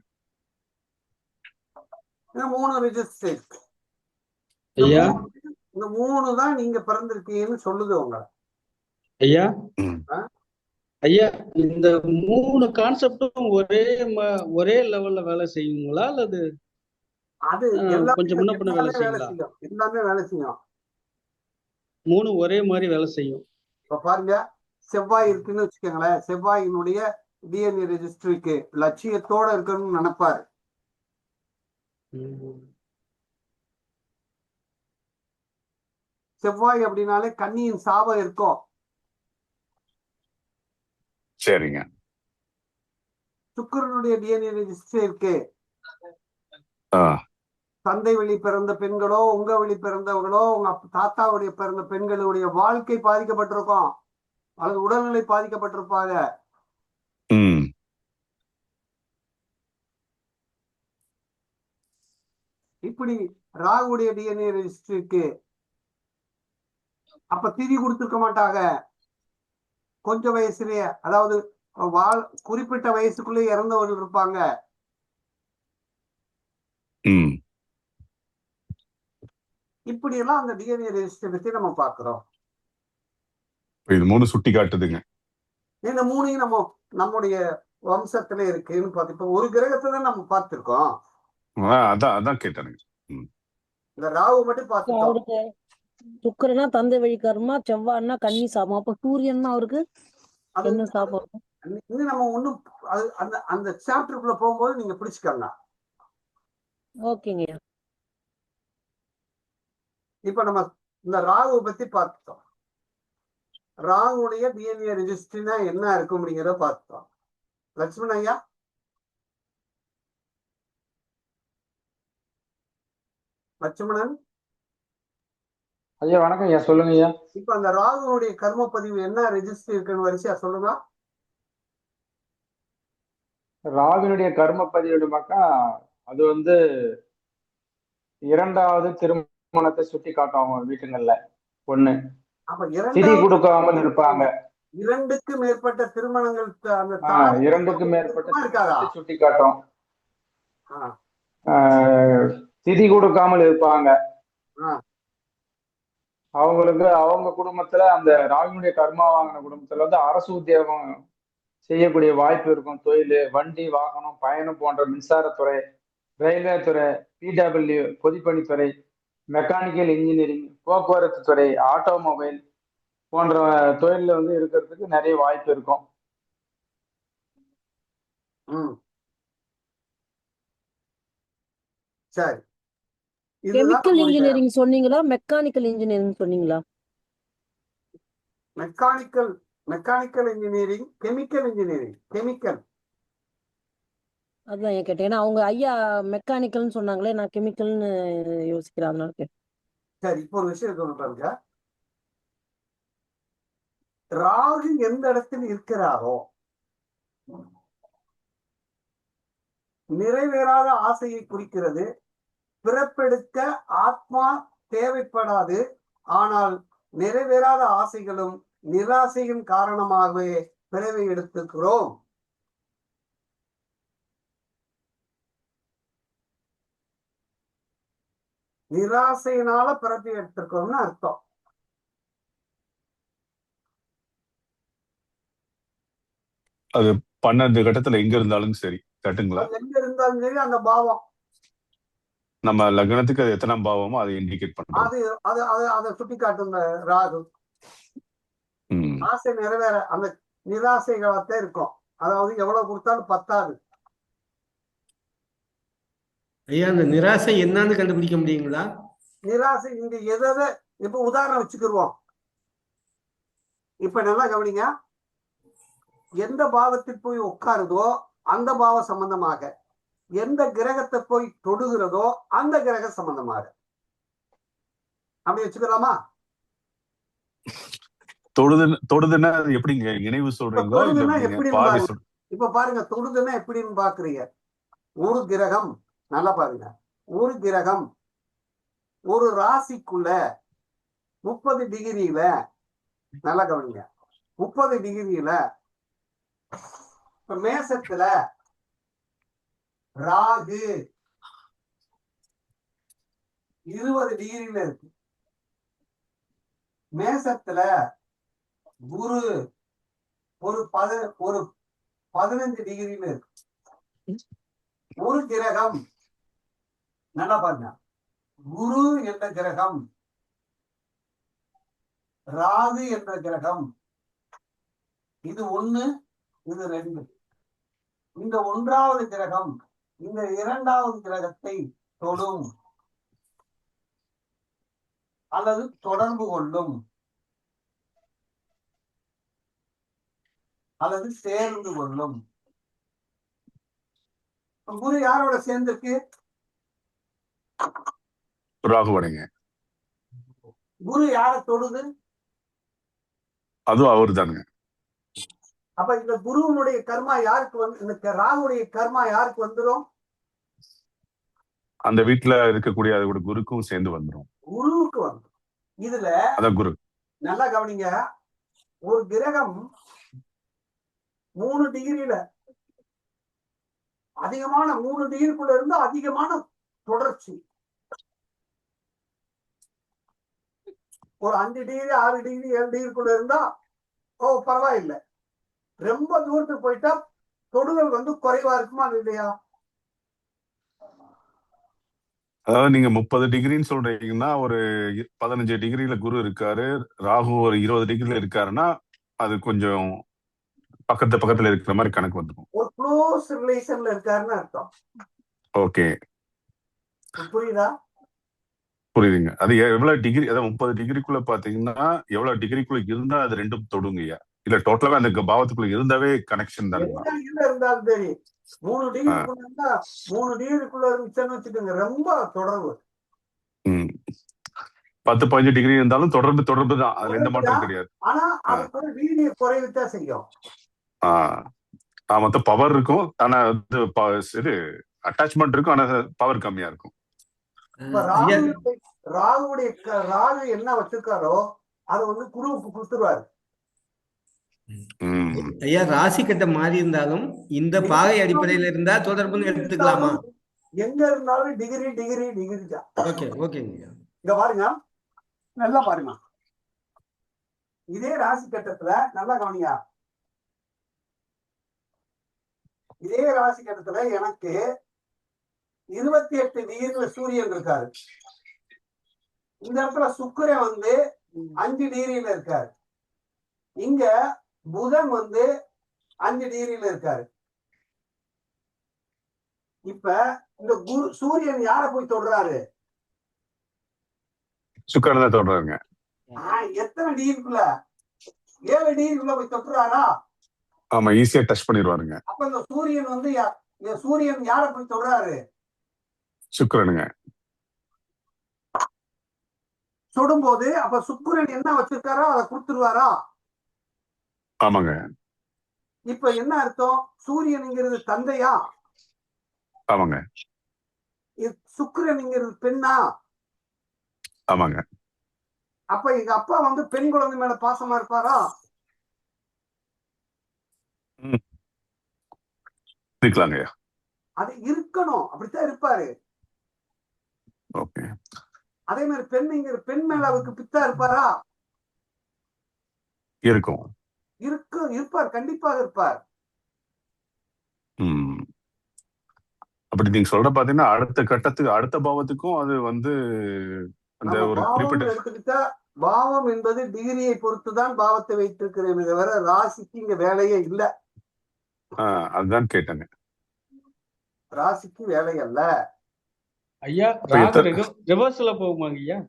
இந்த 3 ரெஜிஸ்டர் இருக்கு.
ஐயா,
இந்த 3 தான் நீங்க பிறந்திருக்கீங்கன்னு சொல்லுது உங்களை.
ஐயா ஐயா, இந்த 3 கான்செப்டும் ஒரே லெவல்ல வேலை செய்யுங்களா அல்லது
அது
கொஞ்சம் முன்ன பின்ன வேலை செய்யுங்களா?
எல்லாமே வேலை செய்யும்.
3 ஒரே மாதிரி வேலை செய்யும்.
இப்ப பாருங்க, செவ்வாய் இருக்குன்னு வச்சுக்கோங்களேன். செவ்வாயினுடைய டிஎன்ஏ ரெஜிஸ்டருக்கு லட்சியத்தோட இருக்கணும்னு நினைப்பாரு. செவ்வாய் அப்படின்னாலே கன்னியின் சாபம் இருக்கும்.
சரிங்க.
சுக்கிரனுடைய டிஎன்ஏ ரெஜிஸ்டர் இருக்கு. தந்தை வழி பிறந்த பெண்களோ, உங்க வழி பிறந்தவர்களோ, உங்க தாத்தாவுடைய பிறந்த பெண்களுடைய வாழ்க்கை பாதிக்கப்பட்டிருக்கும், அல்லது உடல்நிலை பாதிக்கப்பட்டிருப்பாங்க. இப்படி ராகுடைய டிஎன்ஏ ரெஜிஸ்டருக்கு அப்ப திதி கொடுத்துருக்க மாட்டாங்க. கொஞ்சம் வயசுலயே, அதாவது குறிப்பிட்ட வயசுக்குள்ளே இறந்தவர்கள் இருப்பாங்க. இப்படி எல்லாம் அந்த டிஎன்ஏ ரெஜிஸ்டர் பத்தி நம்ம பாக்குறோம்.
இது 3 சுட்டி காட்டுதுங்க.
இந்த 3 நம்முடைய வம்சத்துல இருக்குன்னு பார்த்து இப்ப ஒரு கிரகத்தை தான் நம்ம பார்த்திருக்கோம்.
அதான் அதான் கேட்டேனுங்க.
இந்த ராகு மட்டும் பார்த்துட்டோம்.
அவருக்கு சுக்கிரனா தந்தை வழி கர்மா, செவ்வாய்னா கன்னி சாபம். அப்ப சூரியன்னா அவருக்கு
அது
என்ன சாபம்?
இன்னும் நம்ம ஒண்ணும் அந்த அந்த சாப்டருக்குள்ள போகும்போது நீங்க பிடிச்சுக்கங்க.
ஓகேங்க.
இப்ப நம்ம இந்த ராகுவை பத்தி பார்த்துட்டோம். ராகுடைய டிஎன்ஏ ரெஜிஸ்ட்ரினா என்ன இருக்கும் அப்படிங்கிறத பார்த்துட்டோம். லட்சுமண் ஐயா, லட்சுமணன்
ஐயா வணக்கம் ஐயா, சொல்லுங்க ஐயா.
இப்ப அந்த ராகுனுடைய கர்ம பதிவு என்ன ரெஜிஸ்ட்ரி இருக்குன்னு வரிசையா சொல்லுங்க.
ராகுனுடைய கர்ம பதிவிடுமாக்கா, அது வந்து 2வது திருமணத்தை சுட்டி காட்டும் அவங்க வீட்டுங்கள்ல. ஒண்ணு,
அப்ப
திதி கொடுக்காமல் இருப்பாங்க.
2க்கு மேற்பட்ட திருமணங்களுக்கு அந்த
2க்கு மேற்பட்ட
இருக்காதா
சுட்டி காட்டும். திதி கொடுக்காமல் இருப்பாங்க. அவங்களுக்கு அவங்க குடும்பத்துல அந்த ராகுனுடைய கர்மா வாங்கின குடும்பத்துல வந்து அரசு உத்தியோகம் செய்யக்கூடிய வாய்ப்பு இருக்கும். தொழில், வண்டி, வாகனம், பயணம் போன்ற மின்சாரத்துறை, ரயில்வே துறை, பிடபிள்யூ பொதுப்பணித்துறை, மெக்கானிக்கல் இன்ஜினியரிங், போக்குவரத்து துறை, ஆட்டோமொபைல் போன்ற தொழில வந்து இருக்கிறதுக்கு நிறைய வாய்ப்பு இருக்கும்.
சரி,
கெமிக்கல் இன்ஜினியரிங் சொன்னீங்களா, மெக்கானிக்கல் இன்ஜினியரிங் சொன்னீங்களா?
Mechanical engineering, chemical engineering, chemical.
அதான் ஏன் கேட்டேன், ஏன்னா அவங்க ஐயா மெக்கானிக்கல்னு சொன்னாங்களே, நான் கெமிக்கல்னு யோசிக்கிறேன், அதனால கேட்டேன்.
சரி, இப்போ ஒரு விஷயம் சொல்றாங்க. ராகு எந்த இடத்தில் இருக்கிறாரோ நிறைவேறாத ஆசையை குறிக்கிறது. பிறப்பெடுக்க ஆத்மா தேவைப்படாது, ஆனால் நிறைவேறாத ஆசைகளும் நிராசையின் காரணமாகவே பிறவை எடுத்துக்கிறோம். நிராசையினால பிறப்பை எடுத்துக்கிறோம்னு அர்த்தம்.
அது 12 கட்டத்துல எங்க இருந்தாலும் சரி, கட்டுங்களா?
எங்க இருந்தாலும் சரி, அந்த பாவம்
நம்ம லக்னத்துக்கு அது எத்தனை பாவமோ அதை இண்டிகேட் பண்றோம்.
அதை சுட்டி காட்டும் ராகு. ஆசை நிறைவேற அந்த நிராசைகளத்தே இருக்கும். அதாவது எவ்வளவு கொடுத்தாலும் பத்தாது.
ஐயா, அந்த நிராசை என்னன்னு கண்டுபிடிக்க முடியுங்களா?
நிராசை இங்க எதை இப்ப உதாரணம் வச்சுக்கிடுவோம். இப்ப நல்லா கவனிங்க. எந்த பாவத்தில் போய் உட்காருதோ அந்த பாவ சம்பந்தமாக, எந்த கிரகத்தை போய் தொடுகிறதோ அந்த கிரக சம்பந்தமாக, அப்படி வச்சுக்கலாமா?
தொடுதுன்னா எப்படிங்க இணைவு சொல்றீங்களா?
இப்ப பாருங்க, தொடுதுன்னா எப்படின்னு பாக்குறீங்க. ஒரு கிரகம், நல்லா பாருங்க, ஒரு கிரகம் ஒரு ராசிக்குள்ள 30 டிகிரியில, நல்லா கவனிங்க, 30 டிகிரியில மேசத்துல ராகு 20 டிகிரியில இருக்கு. மேசத்துல குரு ஒரு 15 டிகிரியில இருக்கு. ஒரு கிரகம், நல்லா பாருங்க, குரு என்ற கிரகம், ராகு என்ற கிரகம், இது 1, இது 2. இந்த 1வது கிரகம் இந்த 2வது கிரகத்தை தொடும் அல்லது தொடர்பு கொள்ளும் அல்லது சேர்ந்து கொள்ளும். குரு யாரோட சேர்ந்திருக்கு?
ராகுவடைங்க.
குரு யார தொடுது?
அதுவும் அவரு தானுங்க.
அப்ப இந்த குருவனுடைய கர்மா யாருக்கு வந்து, இந்த ராகுடைய கர்மா யாருக்கு வந்துடும்?
அந்த வீட்டுல இருக்கக்கூடிய அதோட குருக்கும் சேர்ந்து வந்துடும்.
குருவுக்கு வந்துடும். இதுல
அதான் குரு.
நல்லா கவனிங்க, ஒரு கிரகம் 3 டிகிரியில அதிகமான 3 டிகிரிக்குள்ள இருந்து அதிகமான தொடர்ச்சி, ஒரு 5 டிகிரி 6 டிகிரி 7 டிகிரிக்குள்ள இருந்தா பரவாயில்லை. ரொம்ப தூரத்துக்கு போயிட்டா தொடுதல் வந்து குறைவா இருக்குமா இல்லையா?
அதாவது நீங்க 30 டிகிரின்னு சொல்றீங்கன்னா ஒரு 15 டிகிரில குரு இருக்காரு, ராகு ஒரு 20 டிகிரில இருக்காருன்னா அது கொஞ்சம் பக்கத்துல இருக்கிற மாதிரி கணக்கு வந்துடும்.
ஒரு க்ளோஸ் ரிலேஷன்ல இருக்காருன்னு அர்த்தம்.
ஓகே,
புரியுதா?
புரியுதுங்க. அது எவ்வளவு டிகிரி, அதாவது 30 டிகிரிக்குள்ள பாத்தீங்கன்னா எவ்வளவு டிகிரிக்குள்ள இருந்தா அது ரெண்டும் தொடுங்கய்யா? இல்ல டோட்டலாவே அந்த பாவத்துக்குள்ள இருந்தாவே கனெக்ஷன் தானுங்களா?
என்ன இருந்தாலும் சரி 3 டிகிரிக்குள்ள இருந்தா 3 டிகிரிக்குள்ள இருந்துச்சுன்னு வச்சுக்கோங்க, ரொம்ப தொடர்பு.
10-15 டிகிரி இருந்தாலும் தொடர்பு தான், அதுல எந்த மாற்றம் கிடையாது.
ஆனா அதுக்கு ஒரு வீடியோ குறைவுதான் செய்யும்.
மொத்த பவர் இருக்கும், ஆனா இது அட்டாச்மெண்ட் இருக்கும், ஆனா பவர் கம்மியா இருக்கும். ராகு என்ன வச்சிருக்காரோ அதை வந்து குருவுக்கு கொடுத்துருவாரு.
ஐயா, ராசி கட்ட மாறி இருந்தாலும் இந்த பாகை அடிப்படையில இருந்தா தொடர்புன்னு எடுத்துக்கலாமா?
எங்க இருந்தாலும் டிகிரி டிகிரி டிகிரி தான்.
ஓகே, ஓகேங்க.
இங்க பாருங்க, நல்லா பாருங்க. இதே ராசி கட்டத்துல நல்லா கவனியா, இதே ராசி கட்டத்துல எனக்கு 28 டிகிரில சூரியன் இருக்காரு. இந்த இடத்துல சுக்கிரன் வந்து 5 டிகிரில இருக்காரு. இங்க புதன் வந்து 5 டிகிரில இருக்காரு. இப்ப இந்த சூரியன் யார போய் தொடுறாரு?
சுக்கிரன் தான் தொடுறாருங்க.
எத்தனை டிகிரிக்குள்ள? 7 டிகிரிக்குள்ள போய் தொட்டுறாரா?
ஆமா, ஈஸியா டச் பண்ணிடுவாருங்க.
அப்ப இந்த சூரியன் வந்து சூரியன் யார போய் தொடுறாரு?
சுக்கிரனுங்க.
தொடும்போது அப்ப சுக்கிரன் என்ன வச்சிருக்காரோ அதை கொடுத்துருவாரா?
ஆமாங்க.
இப்ப என்ன அர்த்தம்? சூரியன்ங்கிறது தந்தையா?
ஆமாங்க.
சுக்கிரன்ங்கிறது பெண்ணா?
ஆமாங்க.
அப்ப எங்க அப்பா வந்து பெண் குழந்தை மேல பாசமா இருப்பாரா?
இருக்கலாங்க.
அது இருக்கணும், அப்படித்தான் இருப்பாரு.
ஓகே.
அதே மாதிரி பெண் மேல அவருக்கு பித்தா இருப்பாரா?
இருக்கும்.
இருப்பார், கண்டிப்பாக இருப்பார்.
அப்படி நீங்க சொல்ற பாத்தீங்கன்னா அடுத்த கட்டத்துக்கு அடுத்த பாவத்துக்கும் அது வந்து அந்த ஒரு குறிப்பிட்ட
எடுத்துக்கிட்டா பாவம் என்பது டிகிரியை பொறுத்துதான் பாவத்தை வைத்திருக்கிறேன், தவிர ராசிக்கு இங்க வேலையே இல்ல.
அதுதான் கேட்டேங்க.
ராசிக்கு வேலை அல்ல
ஐயா. ராகு ரிவர்ஸ்ல போகுமாங்க ஐயா?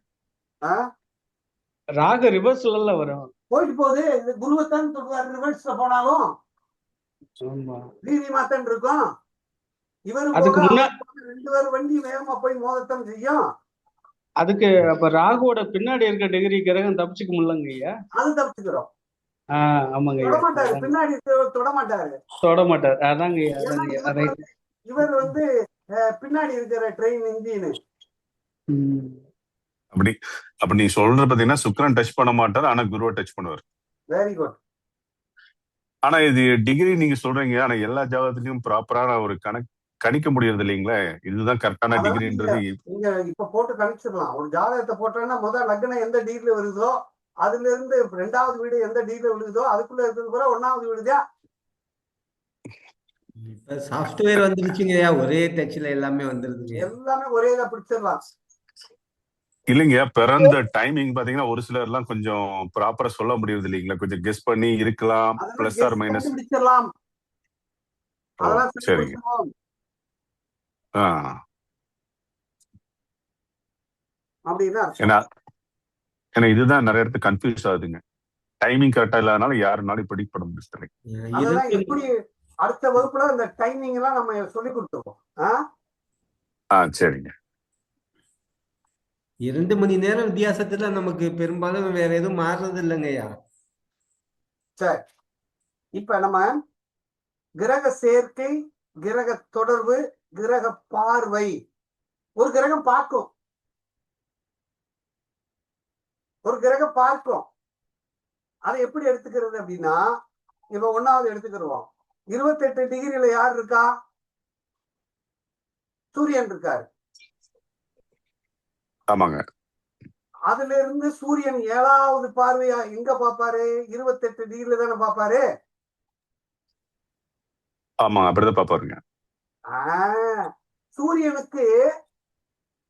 ராகு ரிவர்ஸ்ல வரும்.
போயிட்டு போகுது. இந்த குருவத்தான் சொல்றாரு, ரிவர்ஸ்ல போனாலும் டிகிரி மாத்தம் இருக்கும். இவரு
அதுக்கு முன்னாடி
2 பேரும் வண்டி வேகமா போய் மோதத்தான் செய்யும்.
அதுக்கு அப்ப ராகுவோட பின்னாடி இருக்க டிகிரி கிரகம் தப்பிச்சுக்க முடியலங்க ஐயா?
அது தப்பிச்சுக்கிறோம்.
ஆமாங்க.
தொடமாட்டாரு, பின்னாடி தொடமாட்டாரு.
அதாங்க.
இவர் வந்து பின்னாடி இருக்கிற ட்ரெயின் இன்ஜின்.
அப்படி நீ சொல்ற பாத்தீங்கன்னா சுக்கிரன் டச் பண்ண மாட்டாரு, ஆனா குருவை டச் பண்ணுவார்.
Very good.
ஆனா இது டிகிரி நீங்க சொல்றீங்க, ஆனா எல்லா ஜாதகத்திலயும் ப்ராப்பரா ஒரு கணிக்க முடியறது இல்லைங்களே, இதுதான் கரெக்டான டிகிரின்றது.
நீங்க இப்ப போட்டு கணிச்சிடலாம். ஒரு ஜாதகத்தை போட்டோம்னா முதல் லக்னம் எந்த டிகிரில வருதோ அதுல இருந்து 2வது வீடு எந்த டிகிரில விழுதோ அதுக்குள்ள இருக்கிறது கூட 1வது வீடுதான்.
இப்ப சாஃப்ட்வேர் வந்துருச்சுங்க, ஒரே டச்ல எல்லாமே வந்துருதுங்க.
எல்லாமே ஒரே இதை பிடிச்சிடலாம்.
இல்லைங்க, பிறந்த டைமிங் பாத்தீங்கன்னா ஒரு சிலர் எல்லாம் கொஞ்சம் ப்ராப்பரா சொல்ல முடியறது இல்லைங்களா, கொஞ்சம் கெஸ் பண்ணி இருக்கலாம், பிளஸ் ஆர் மைனஸ்
பிடிச்சிடலாம்.
சரிங்க. ஏன்னா இதுதான் நிறைய இடத்துக்கு கன்ஃபியூஸ் ஆகுதுங்க. டைமிங் கரெக்டா இல்லாதனால யாருனாலும் ப்ரெடிக்ட் பண்ண முடியாது.
அதெல்லாம் எப்படி அடுத்த வகுப்புல அந்த டைமிங் எல்லாம் நம்ம சொல்லி கொடுத்துருவோம்.
சரிங்க.
2 மணி நேரம் வித்தியாசத்துல நமக்கு பெரும்பாலும் வேற எதுவும் மாறுறது இல்லைங்கய்யா.
சரி, இப்ப நம்ம கிரக சேர்க்கை, கிரக தொடர்பு, கிரக பார்வை. ஒரு கிரகம் பார்க்கும், ஒரு கிரகம் பார்க்கும். அதை எப்படி எடுத்துக்கிறது அப்படின்னா, இப்ப 1வது எடுத்துக்கிறோம். 28 டிகிரில யார் இருக்கா? சூரியன் இருக்காரு.
ஆமாங்க.
அதுல இருந்து சூரியன் 7வது பார்வையா எங்க பாப்பாரு? 28 டிகிரில தானே பாப்பாரு.
ஆமா, அப்படிதான் பாப்பாருங்க.
சூரியனுக்கு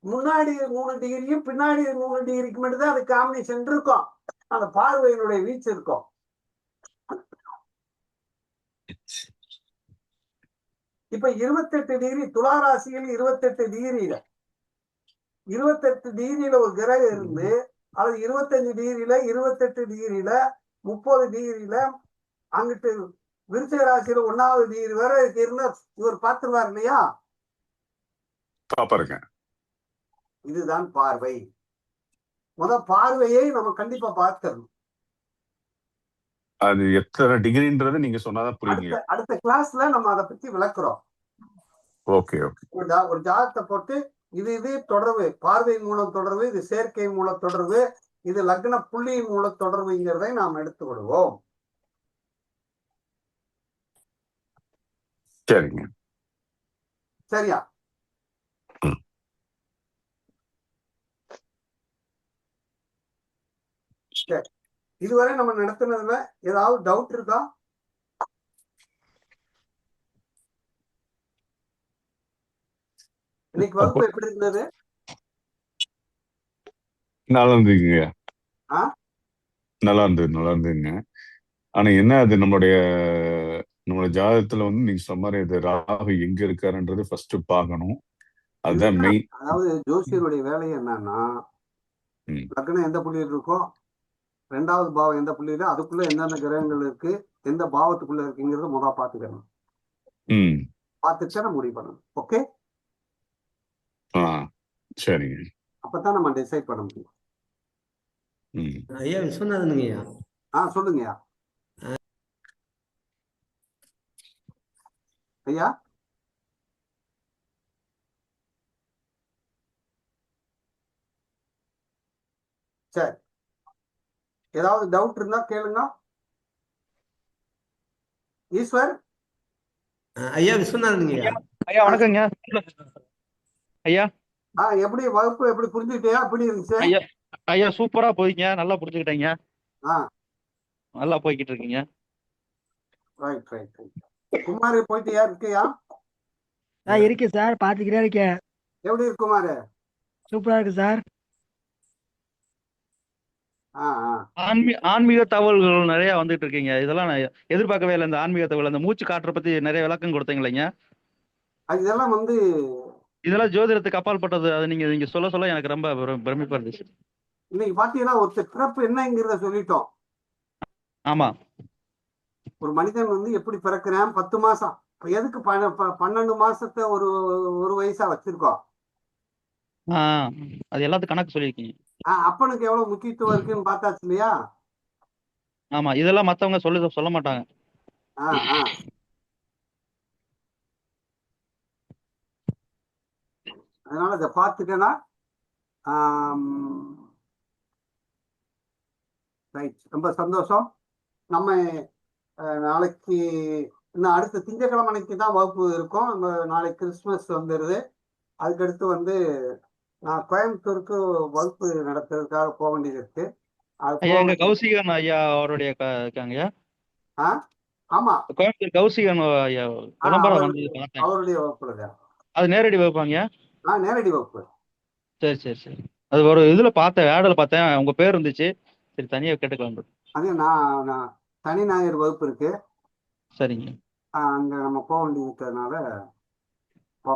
முன்னாடி 3 டிகிரியும் பின்னாடி 3 டிகிரிக்கு மட்டும் தான் அது காம்பினேஷன் இருக்கும். அந்த பார்வையினுடைய வீச்சு இருக்கும். இப்ப 28 டிகிரி துளாராசியில் 28 டிகிரியில 28 டிகிரியில ஒரு கிரகம் இருந்து அது 25 டிகிரியில 28 டிகிரியில 30 டிகிரியில அங்கிட்டு விருச்சிக ராசியில 1வது டிகிரி வரை இருந்தா இவர் பார்த்துருவார் இல்லையா?
பாப்பாருங்க.
இதுதான் பார்வை. பார்வையை நம்ம கண்டிப்பா பார்க்கணும்.
அது எத்தனை டிகிரின்றது நீங்க சொன்னாதான் புரியுங்க.
அடுத்த கிளாஸ்ல நம்ம அதை பத்தி விளக்குறோம்.
Okay okay.
ஒரு ஜாதகத்தை போட்டு இது தொடர்பு, பார்வை மூலம் தொடர்பு, இது சேர்க்கை மூல தொடர்பு, இது லக்ன புள்ளியின் மூல தொடர்புங்கிறதை நாம் எடுத்து விடுவோம்.
சரிங்க.
சரியா? சரி, இதுவரை நம்ம நடத்துனதுல ஏதாவது டவுட் இருக்கா? இன்னைக்கு வகுப்பு எப்படி இருந்தது?
நல்லா இருந்துங்க. நல்லா இருந்ததுங்க. ஆனா என்ன, அது நம்மளுடைய ஜாதகத்துல வந்து நீங்க சொன்ன மாதிரி இது ராகு எங்க இருக்காருன்றது ஃபர்ஸ்ட் பார்க்கணும். அதுதான் மெயின்.
அதாவது ஜோசியருடைய வேலை என்னன்னா, லக்னம் எந்த புள்ளியில் இருக்கோ, 2வது பாவம் எந்த புள்ளியில, அதுக்குள்ள என்னென்ன கிரகங்கள் இருக்கு, எந்த பாவத்துக்குள்ள இருக்குங்கிறத முதல் பார்த்துக்கணும். பார்த்துட்டு முடிவு பண்ணணும். ஓகே,
சரிங்க.
அப்பதான் நம்ம டிசைட் பண்ண முடியும்.
ஐயா விஸ்வநாதனுங்க ஐயா.
சொல்லுங்கய்யா. ஐயா சரி, ஏதாவது டவுட் இருந்தா கேளுங்க. ஈஸ்வர்.
ஐயா விஸ்வநாதனுங்க ஐயா.
ஐயா வணக்கங்க ஐயா.
எப்படி வகுப்பு எப்படி புரிஞ்சுக்கிட்டியா? எப்படி இருந்துச்சு?
ஐயா ஐயா சூப்பரா போயிங்க, நல்லா புரிஞ்சுக்கிட்டீங்க. நல்லா போய்கிட்டு இருக்கீங்க.
Right right right. குமார் போயிட்டியா? இருக்கியா?
இருக்கு சார், பாத்துக்கிட்டே இருக்கேன்.
எப்படி இருக்கு குமார்?
சூப்பரா இருக்கு சார்.
ஆன்மீக தகவல்கள் நிறைய வந்துட்டு இருக்கீங்க. இதெல்லாம் நான் எதிர்பார்க்கவே இல்லை. இந்த ஆன்மீக தகவல், அந்த மூச்சு காற்றை பத்தி நிறைய விளக்கம் கொடுத்தீங்களேங்க.
இதெல்லாம் வந்து
இதெல்லாம் ஜோதிடத்துக்கு அப்பால் பட்டது. அது நீங்க சொல்ல சொல்ல எனக்கு ரொம்ப பிரமிப்பா இருந்துச்சு.
இன்னைக்கு பாத்தீங்கன்னா ஒரு பிறப்பு என்னங்கிறத சொல்லிட்டோம்.
ஆமா,
ஒரு மனிதன் வந்து எப்படி பிறக்கிறான், 10 மாசம். எதுக்கு 12 மாசத்தை ஒரு வயசா வச்சிருக்கோம்?
அது எல்லாத்துக்கும் கணக்கு சொல்லியிருக்கீங்க.
அப்பனுக்கு எவ்வளவு முக்கியத்துவம் இருக்குன்னு பார்த்தாச்சு இல்லையா?
ஆமா, இதெல்லாம் மத்தவங்க சொல்ல மாட்டாங்க.
அதனால இதை பார்த்துட்டேன்னா ரைட், ரொம்ப சந்தோஷம். நம்ம நாளைக்கு இன்னும் அடுத்த திங்கட்கிழமை அன்னைக்கு தான் வகுப்பு இருக்கும். நம்ம நாளைக்கு கிறிஸ்துமஸ் வந்துடுது. அதுக்கடுத்து வந்து நான் கோயம்புத்தூருக்கு வகுப்பு நடத்துறதுக்காக போக வேண்டியது இருக்கு.
கௌசிகன் ஐயா அவருடைய இருக்காங்க.
ஆமா,
கோயம்புத்தூர் கௌசிகன் ஐயா விளம்பரம் வந்து பார்த்தேன்.
அவருடைய வகுப்புல
அது நேரடி வகுப்பாங்க.
நேரடி வகுப்பு.
சரி சரி சரி. அது ஒரு இதுல பார்த்தேன், ஆடல பார்த்தேன், உங்க பேர் இருந்துச்சு. சரி, தனியா கேட்டுக்கலாம்.
அது நான் சனி ஞாயிறு வகுப்பு இருக்கு.
சரிங்க.
அங்க நம்ம போக வேண்டியது இருக்கிறதுனால.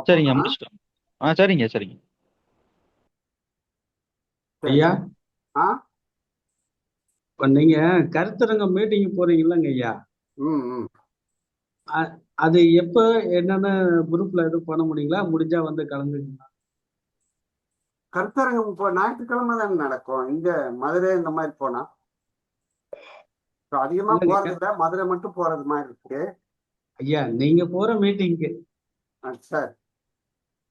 சரிங்க, முடிச்சிட்டோம். சரிங்க சரிங்க.
ஐயா, இப்ப நீங்க கருத்தரங்க மீட்டிங் போறீங்கல்லங்க ஐயா, அது எப்ப என்னென்ன குரூப்ல எதுவும் பண்ண முடியுங்களா? முடிஞ்சா வந்து கலந்துக்கலாம்.
கருத்தரங்கம் இப்போ ஞாயிற்றுக்கிழமை தான் நடக்கும். இங்க மதுரை இந்த மாதிரி போனா அதிகமா போறதுல மதுரை மட்டும் போறது மாதிரி இருக்கு.
ஐயா, நீங்க போற மீட்டிங்க்கு
சார்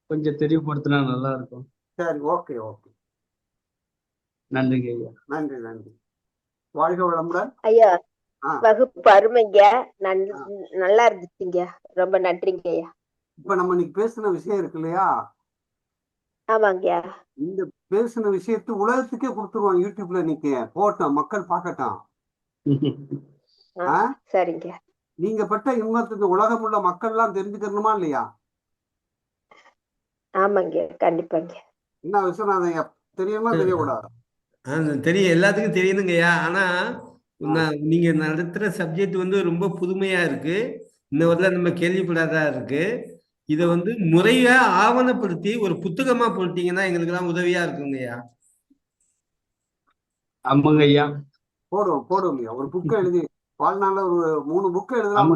கொஞ்சம் தெரியப்படுத்தினா நல்லா இருக்கும்.
சரி, ஓகே ஓகே.
நன்றிங்க ஐயா.
நன்றி நன்றி. வாழ்க வளமுடன்
ஐயா. வகுப்பு அருமைங்க, நல்லா இருந்துச்சுங்க. ரொம்ப நன்றிங்க ஐயா.
இப்ப நம்ம இன்னைக்கு பேசின விஷயம் இருக்கு இல்லையா?
ஆமாங்கய்யா.
இந்த பேசின விஷயத்தை உலகத்துக்கே கொடுத்துருவோம். யூடியூப்ல இன்னைக்கு போட்டோம், மக்கள் பார்க்கட்டும்.
சரிங்க.
நீங்க பட்ட இன்பத்துக்கு உலகம் உள்ள மக்கள் எல்லாம் தெரிஞ்சுக்கணுமா இல்லையா?
ஆமாங்க, கண்டிப்பாங்க.
என்ன விஸ்வநாதன் ஐயா, தெரியுமா தெரியக்கூடாது?
தெரியும், எல்லாத்துக்கும் தெரியணுங்கய்யா. ஆனா நீங்க நடத்துற சப்ஜெக்ட் வந்து ரொம்ப புதுமையா இருக்கு, இந்த வரல நம்ம கேள்விப்படாதா இருக்கு. இதை வந்து முறையா ஆவணப்படுத்தி ஒரு புத்தகமா போட்டீங்கன்னா எங்களுக்கு எல்லாம் உதவியா இருக்குங்கய்யா.
ஆமாங்க ஐயா.
போடுவோம் ஐயா. ஒரு புக்கை எழுதி வாழ்நாள்ல ஒரு 3 புக்கு எழுதலாம்.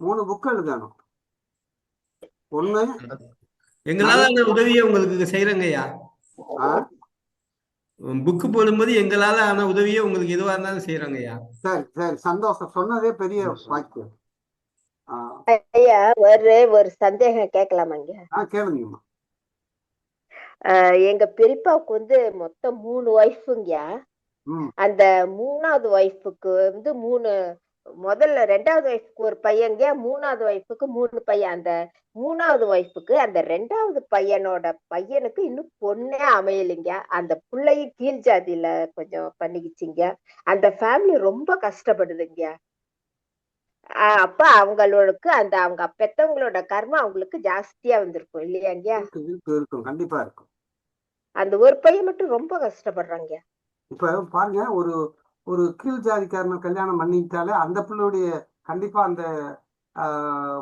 3 புக்கு எழுதணும். ஒண்ணு
எங்களால அந்த உதவியை உங்களுக்கு செய்யறேங்கய்யா. புக்கு போடும்போது எங்களால ஆன உதவியை உங்களுக்கு எதுவா இருந்தாலும் செய்யறோங்கய்யா.
சரி சரி, சந்தோஷம். சொன்னதே பெரிய வாக்கியம்.
ஐயா, ஒரு சந்தேகம் கேட்கலாமாங்க?
கேளுங்கம்மா.
எங்க பெரியப்பாவுக்கு வந்து மொத்தம் 3 ஒய்ஃபுங்க. அந்த 3வது ஒய்ஃபுக்கு வந்து 2வது ஒய்ஃபுக்கு ஒரு பையங்க, 3வது ஒய்ஃபுக்கு 3 பையன். அந்த 3வது ஒய்ஃபுக்கு அந்த 2வது பையனுக்கு இன்னும் பொண்ணே அமையலைங்க. அந்த பிள்ளையும் கீழ் ஜாதியில கொஞ்சம் பண்ணிக்கிச்சிங்க. அந்த ஃபேமிலி ரொம்ப கஷ்டப்படுதுங்க. அப்ப அவங்களுக்கு அவங்க பெத்தவங்களோட கர்மம் அவங்களுக்கு ஜாஸ்தியா வந்திருக்கும் இல்லையாங்க?
இருக்கும், கண்டிப்பா இருக்கும்.
அந்த ஒரு பையன் மட்டும் ரொம்ப கஷ்டப்படுறாங்க.
இப்ப பாருங்க, ஒரு கீழ் ஜாதிக்காரனை கல்யாணம் பண்ணிட்டாலே அந்த பிள்ளையுடைய கண்டிப்பா அந்த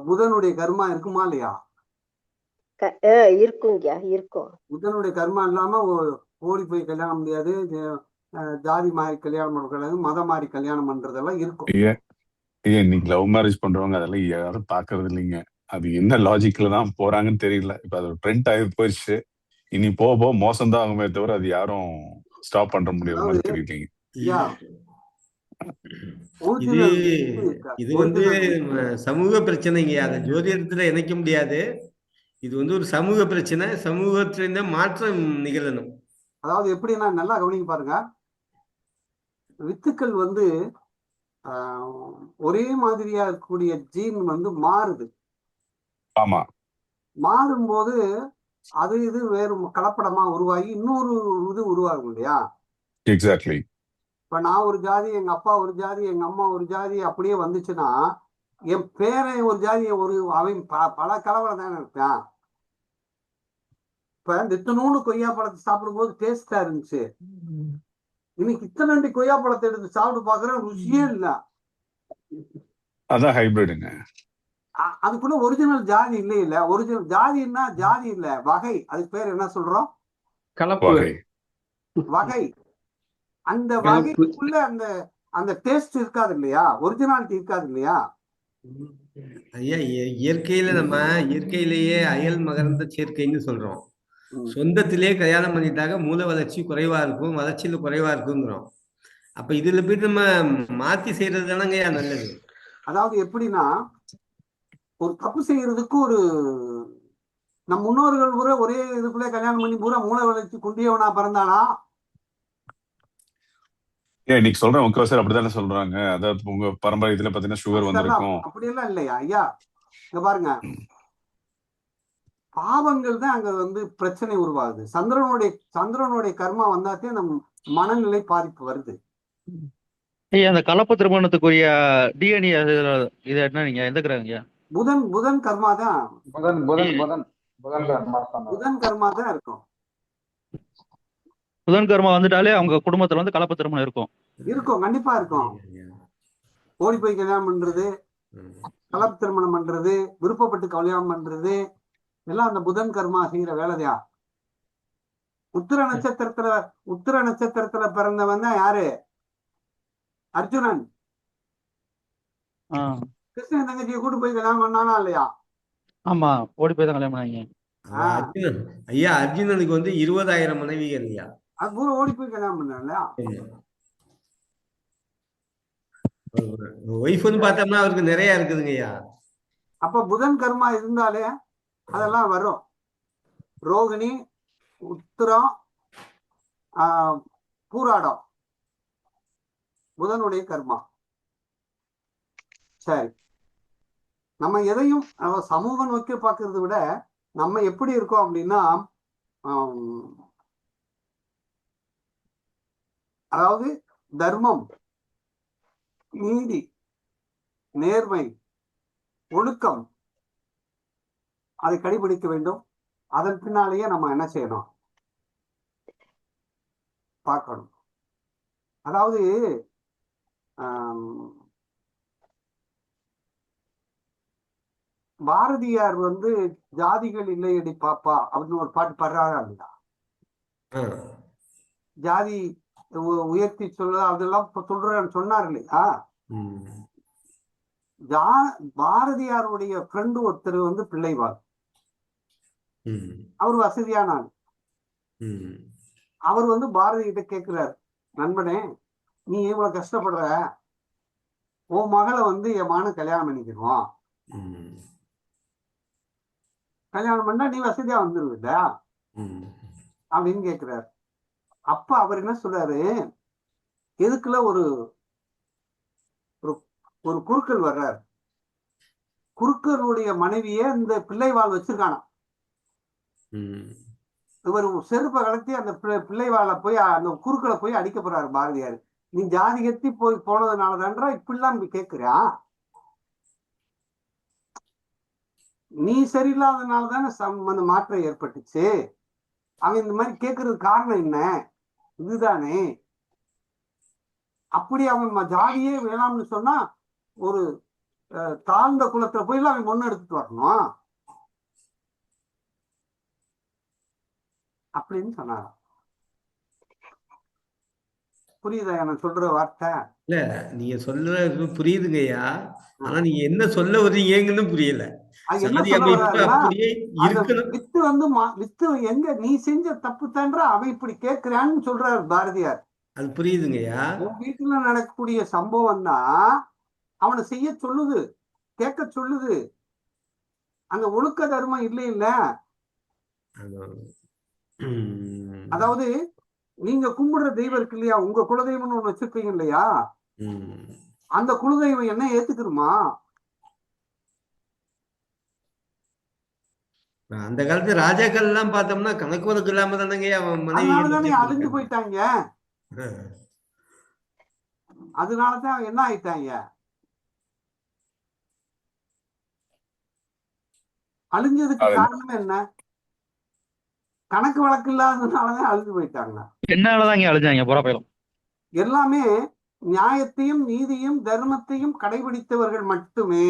புதனுடைய கர்மா இருக்குமா இல்லையா?
இருக்குங்க, இருக்கும்.
புதனுடைய கர்மா இல்லாம ஓடி போய் கல்யாணம் முடியாது, ஜாதி மாறி கல்யாணம் பண்ணக்கூடாது, மதம் மாறி கல்யாணம் பண்றதெல்லாம் இருக்கும்.
இன்னைக்கு லவ் மேரேஜ் பண்றவங்க அதெல்லாம் யாரும் பாக்குறது இல்லைங்க. அது என்ன லாஜிக்ல தான் போறாங்கன்னு தெரியல. இப்ப அது ட்ரெண்ட் ஆகி போயிடுச்சு. இனி போக மோசம் தான் ஆகுமே தவிர அது யாரும் ஸ்டாப் பண்ற முடியாத மாதிரி தெரியலீங்க.
இது வந்து சமூக பிரச்சனைங்க, அதை ஜோதிடத்துல இணைக்க முடியாது. இது வந்து ஒரு சமூக பிரச்சனை, சமூகத்திலிருந்த மாற்றம் நிகழணும்.
அதாவது எப்படின்னா, நல்லா கவனிக்க பாருங்க, வித்துக்கள் வந்து ஒரே மாதிரியா இருக்கக்கூடிய ஜீன் வந்து மாறுது.
ஆமா,
மாறும்போது அது இது வேறு கலப்படமா உருவாகி இன்னொரு இது உருவாகும் இல்லையா?
எக்ஸாக்ட்லி.
இப்ப நான் ஒரு ஜாதி, எங்க அப்பா ஒரு ஜாதி, எங்க அம்மா ஒரு ஜாதி அப்படியே வந்துச்சுன்னா என் பேரை ஒரு ஜாதியை அவன் பல கலவரம் தானே இருப்பான். இப்ப இந்த இத்தனோண்டு கொய்யா பழத்தை சாப்பிடும்போது டேஸ்டா இருந்துச்சு, இன்னைக்கு இத்தனை கொய்யா பழத்தை எடுத்து சாப்பிட்டு பாக்குறேன், ருசியே இல்ல.
அதான் ஹைபிரிடுங்க.
அதுக்குள்ள ஒரிஜினல் ஜாதி இல்ல. ஒரிஜினல் ஜாதின்னா ஜாதி இல்ல, வகை. அதுக்கு பேர் என்ன சொல்றோம்?
கலப்பு
வகை. அந்த வகைக்குள்ள அந்த டேஸ்ட் இருக்காது இல்லையா? ஒரிஜினாலிட்டி இருக்காது இல்லையா?
ஐயா, இயற்கையிலேயே அயல் மகர்ந்த சேர்க்கைன்னு சொல்றோம். சொந்தத்திலே கல்யாணம் பண்ணிட்டாக்க மூல வளர்ச்சி குறைவா இருக்கும், வளர்ச்சியில குறைவா இருக்குங்கிறோம். அப்ப இதுல போயிட்டு நம்ம மாத்தி செய்யறது தானங்கய்யா நல்லது.
அதாவது எப்படின்னா, ஒரு தப்பு செய்யறதுக்கு நம் முன்னோர்கள் பூரா ஒரே இதுக்குள்ளே கல்யாணம் பண்ணி பூரா மூல வளர்ச்சி குண்டியவனா பிறந்தானா?
இன்னைக்கு சொல்றேன் முக்கியவாசர் அப்படித்தானே சொல்றாங்க. அதாவது உங்க பரம்பரை இதுல பாத்தீங்கன்னா சுகர் வந்திருக்கும்.
அப்படியெல்லாம் இல்லையா ஐயா? இங்க பாருங்க, பாவங்கள் தான் அங்க வந்து பிரச்சனை உருவாகுது. சந்திரனுடைய கர்மா வந்தாத்தே நம் மனநிலை பாதிப்பு வருது.
அந்த கலப்பு திருமணத்துக்குரிய டிஎன்ஏ இது என்ன, நீங்க எந்த கிரகங்க?
புதன் கர்மா தான்.
புதன்
கர்மா தான் இருக்கும்.
புதன் கர்மா வந்துட்டாலே அவங்க குடும்பத்துல வந்து கலப்பு திருமணம் இருக்கும்.
கண்டிப்பா இருக்கும். ஓடி போய் கல்யாணம் பண்றது, கலப்பு திருமணம் பண்றது, விருப்பப்பட்டு கல்யாணம் பண்றது எல்லாம் அந்த புதன் கர்மா செய்யற வேலையா. உத்திர நட்சத்திரத்துல பிறந்தவன் தான் யாரு? அர்ஜுனன். கிருஷ்ணன் தங்கச்சியை கூட்டு போய் கல்யாணம் பண்ணானா இல்லையா?
ஆமா, ஓடி போய் தான் கல்யாணம் பண்ணாங்க.
ஐயா, அர்ஜுனனுக்கு வந்து 20,000 மனைவிகள் இல்லையா?
அது பூரா ஓடி போய் கல்யாணம் பண்ணா.
ஒய்ஃப்னு பார்த்தோம்னா அவருக்கு நிறைய இருக்குதுங்கய்யா.
அப்ப புதன் கர்மா இருந்தாலே அதெல்லாம் வரும். ரோகிணி, உத்திரம், பூராடம் புதனுடைய கர்மா. சரி, நம்ம எதையும் சமூகம் நோக்கி பார்க்கறத விட நம்ம எப்படி இருக்கோம் அப்படின்னா, அதாவது தர்மம், நீதி, நேர்மை, ஒழுக்கம் அதை கடைபிடிக்க வேண்டும். அதன் பின்னாலேயே நம்ம என்ன செய்யணும் பார்க்கணும். அதாவது பாரதியார் வந்து ஜாதிகள் இல்லையடி பாப்பா அப்படின்னு ஒரு பாட்டு பாடுறாரா இல்லையா? ஜாதி உயர்த்தி சொல்ல அதெல்லாம் சொன்னார் இல்லையா? பாரதியாருடைய ஃப்ரெண்டு ஒருத்தர் வந்து பிள்ளைவாள், அவர் வசதியான ஆள். அவர் வந்து பாரதி கிட்ட கேட்கிறார், நண்பனே நீ இவ்வளவு கஷ்டப்படுற, உன் மகளை வந்து என் மகனை கல்யாணம் பண்ணிக்கிடுவோம், கல்யாணம் பண்ணா நீ வசதியா வந்துருவில்ல அப்படின்னு கேட்கிறார். அப்ப அவர் என்ன சொல்றாரு, எதுக்குள்ள ஒரு ஒரு குறுக்கல் வர்றார். குறுக்கருடைய மனைவிய இந்த பிள்ளைவாள் வச்சிருக்கானா. இவர் செருப்பை கலத்தி அந்த பிள்ளைவாளை போய் அந்த குறுக்களை போய் அடிக்க போறாரு பாரதியார். நீ ஜாதி கத்தி போனதுனாலதான்றா இப்படிலாம் கேட்கிறான், நீ சரியில்லாததுனாலதானே அந்த மாற்றம் ஏற்பட்டுச்சு, அவன் இந்த மாதிரி கேட்கறதுக்கு காரணம் என்ன, இதுதானே. அப்படி அவன் ஜாதியே வேணாம்னு சொன்னா ஒரு தாழ்ந்த குலத்துல போய் அவன் முன்ன எடுத்துட்டு வரணும் அப்படின்னு சொன்னார். புரியுதா நான் சொல்ற வார்த்தை?
இல்ல நீங்க சொல்றது புரியுதுங்கய்யா, ஆனா நீங்க என்ன சொல்ல வர்றீங்கன்னு புரியல.
என்ன வித்து வந்து வித்து எங்க நீ செஞ்ச தப்பு தான்ற அவன் இப்படி கேட்கிறான்னு சொல்றாரு பாரதியார்.
அது புரியுதுங்கய்யா.
உன் வீட்டுல நடக்கக்கூடிய சம்பவம் தான் அவனை செய்ய சொல்லுது, கேட்க சொல்லுது. அங்க ஒழுக்க தர்மம் இல்லை இல்ல. அதாவது நீங்க கும்பிடுற தெய்வம் இருக்கு இல்லையா, உங்க குலதெய்வம்னு ஒண்ணு வச்சிருக்கீங்க இல்லையா, அந்த குலதெய்வம் என்ன ஏத்துக்குருமா?
அந்த காலத்து ராஜாக்கள் எல்லாம் பார்த்தோம்னா கணக்கு வழக்கு இல்லாம தானங்க அவன்
மனைவி அழிஞ்சு போயிட்டாங்க. அதனாலதான் என்ன ஆயிட்டாங்க, அழிஞ்சதுக்கு காரணம் என்ன? கணக்கு வழக்கு இல்லாததுனாலதான் அழிஞ்சு போயிட்டாங்க.
என்னாலதான் அழிஞ்சாங்க புறப்பயலும்.
எல்லாமே நியாயத்தையும் நீதியும் தர்மத்தையும் கடைபிடித்தவர்கள் மட்டுமே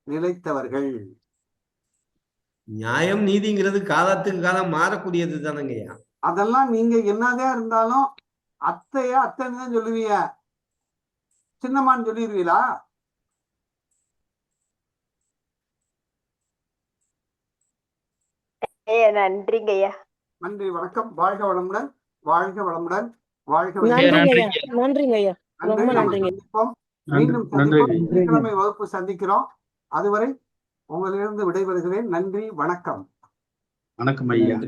நிலைத்தவர்கள்.
நியாயம் நீதிங்கிறது காலத்துக்கு காலம் மாறக்கூடியது தானங்கய்யா.
அதெல்லாம் நீங்க என்னதான் இருந்தாலும் அத்தைன்னு தான் சொல்லுவீங்க, சின்னம்மான்னு சொல்லிடுவீங்களா?
நன்றிங்கய்யா.
நன்றி, வணக்கம். வாழ்க வளமுடன், வாழ்க வளமுடன், வாழ்க
நன்றிங்கய்யா. ரொம்ப நன்றிங்க.
மீண்டும் சந்திப்போம். வகுப்பு சந்திக்கிறோம். அதுவரை உங்களிலிருந்து விடைபெறுகிறேன். நன்றி, வணக்கம்.
வணக்கம் ஐயா.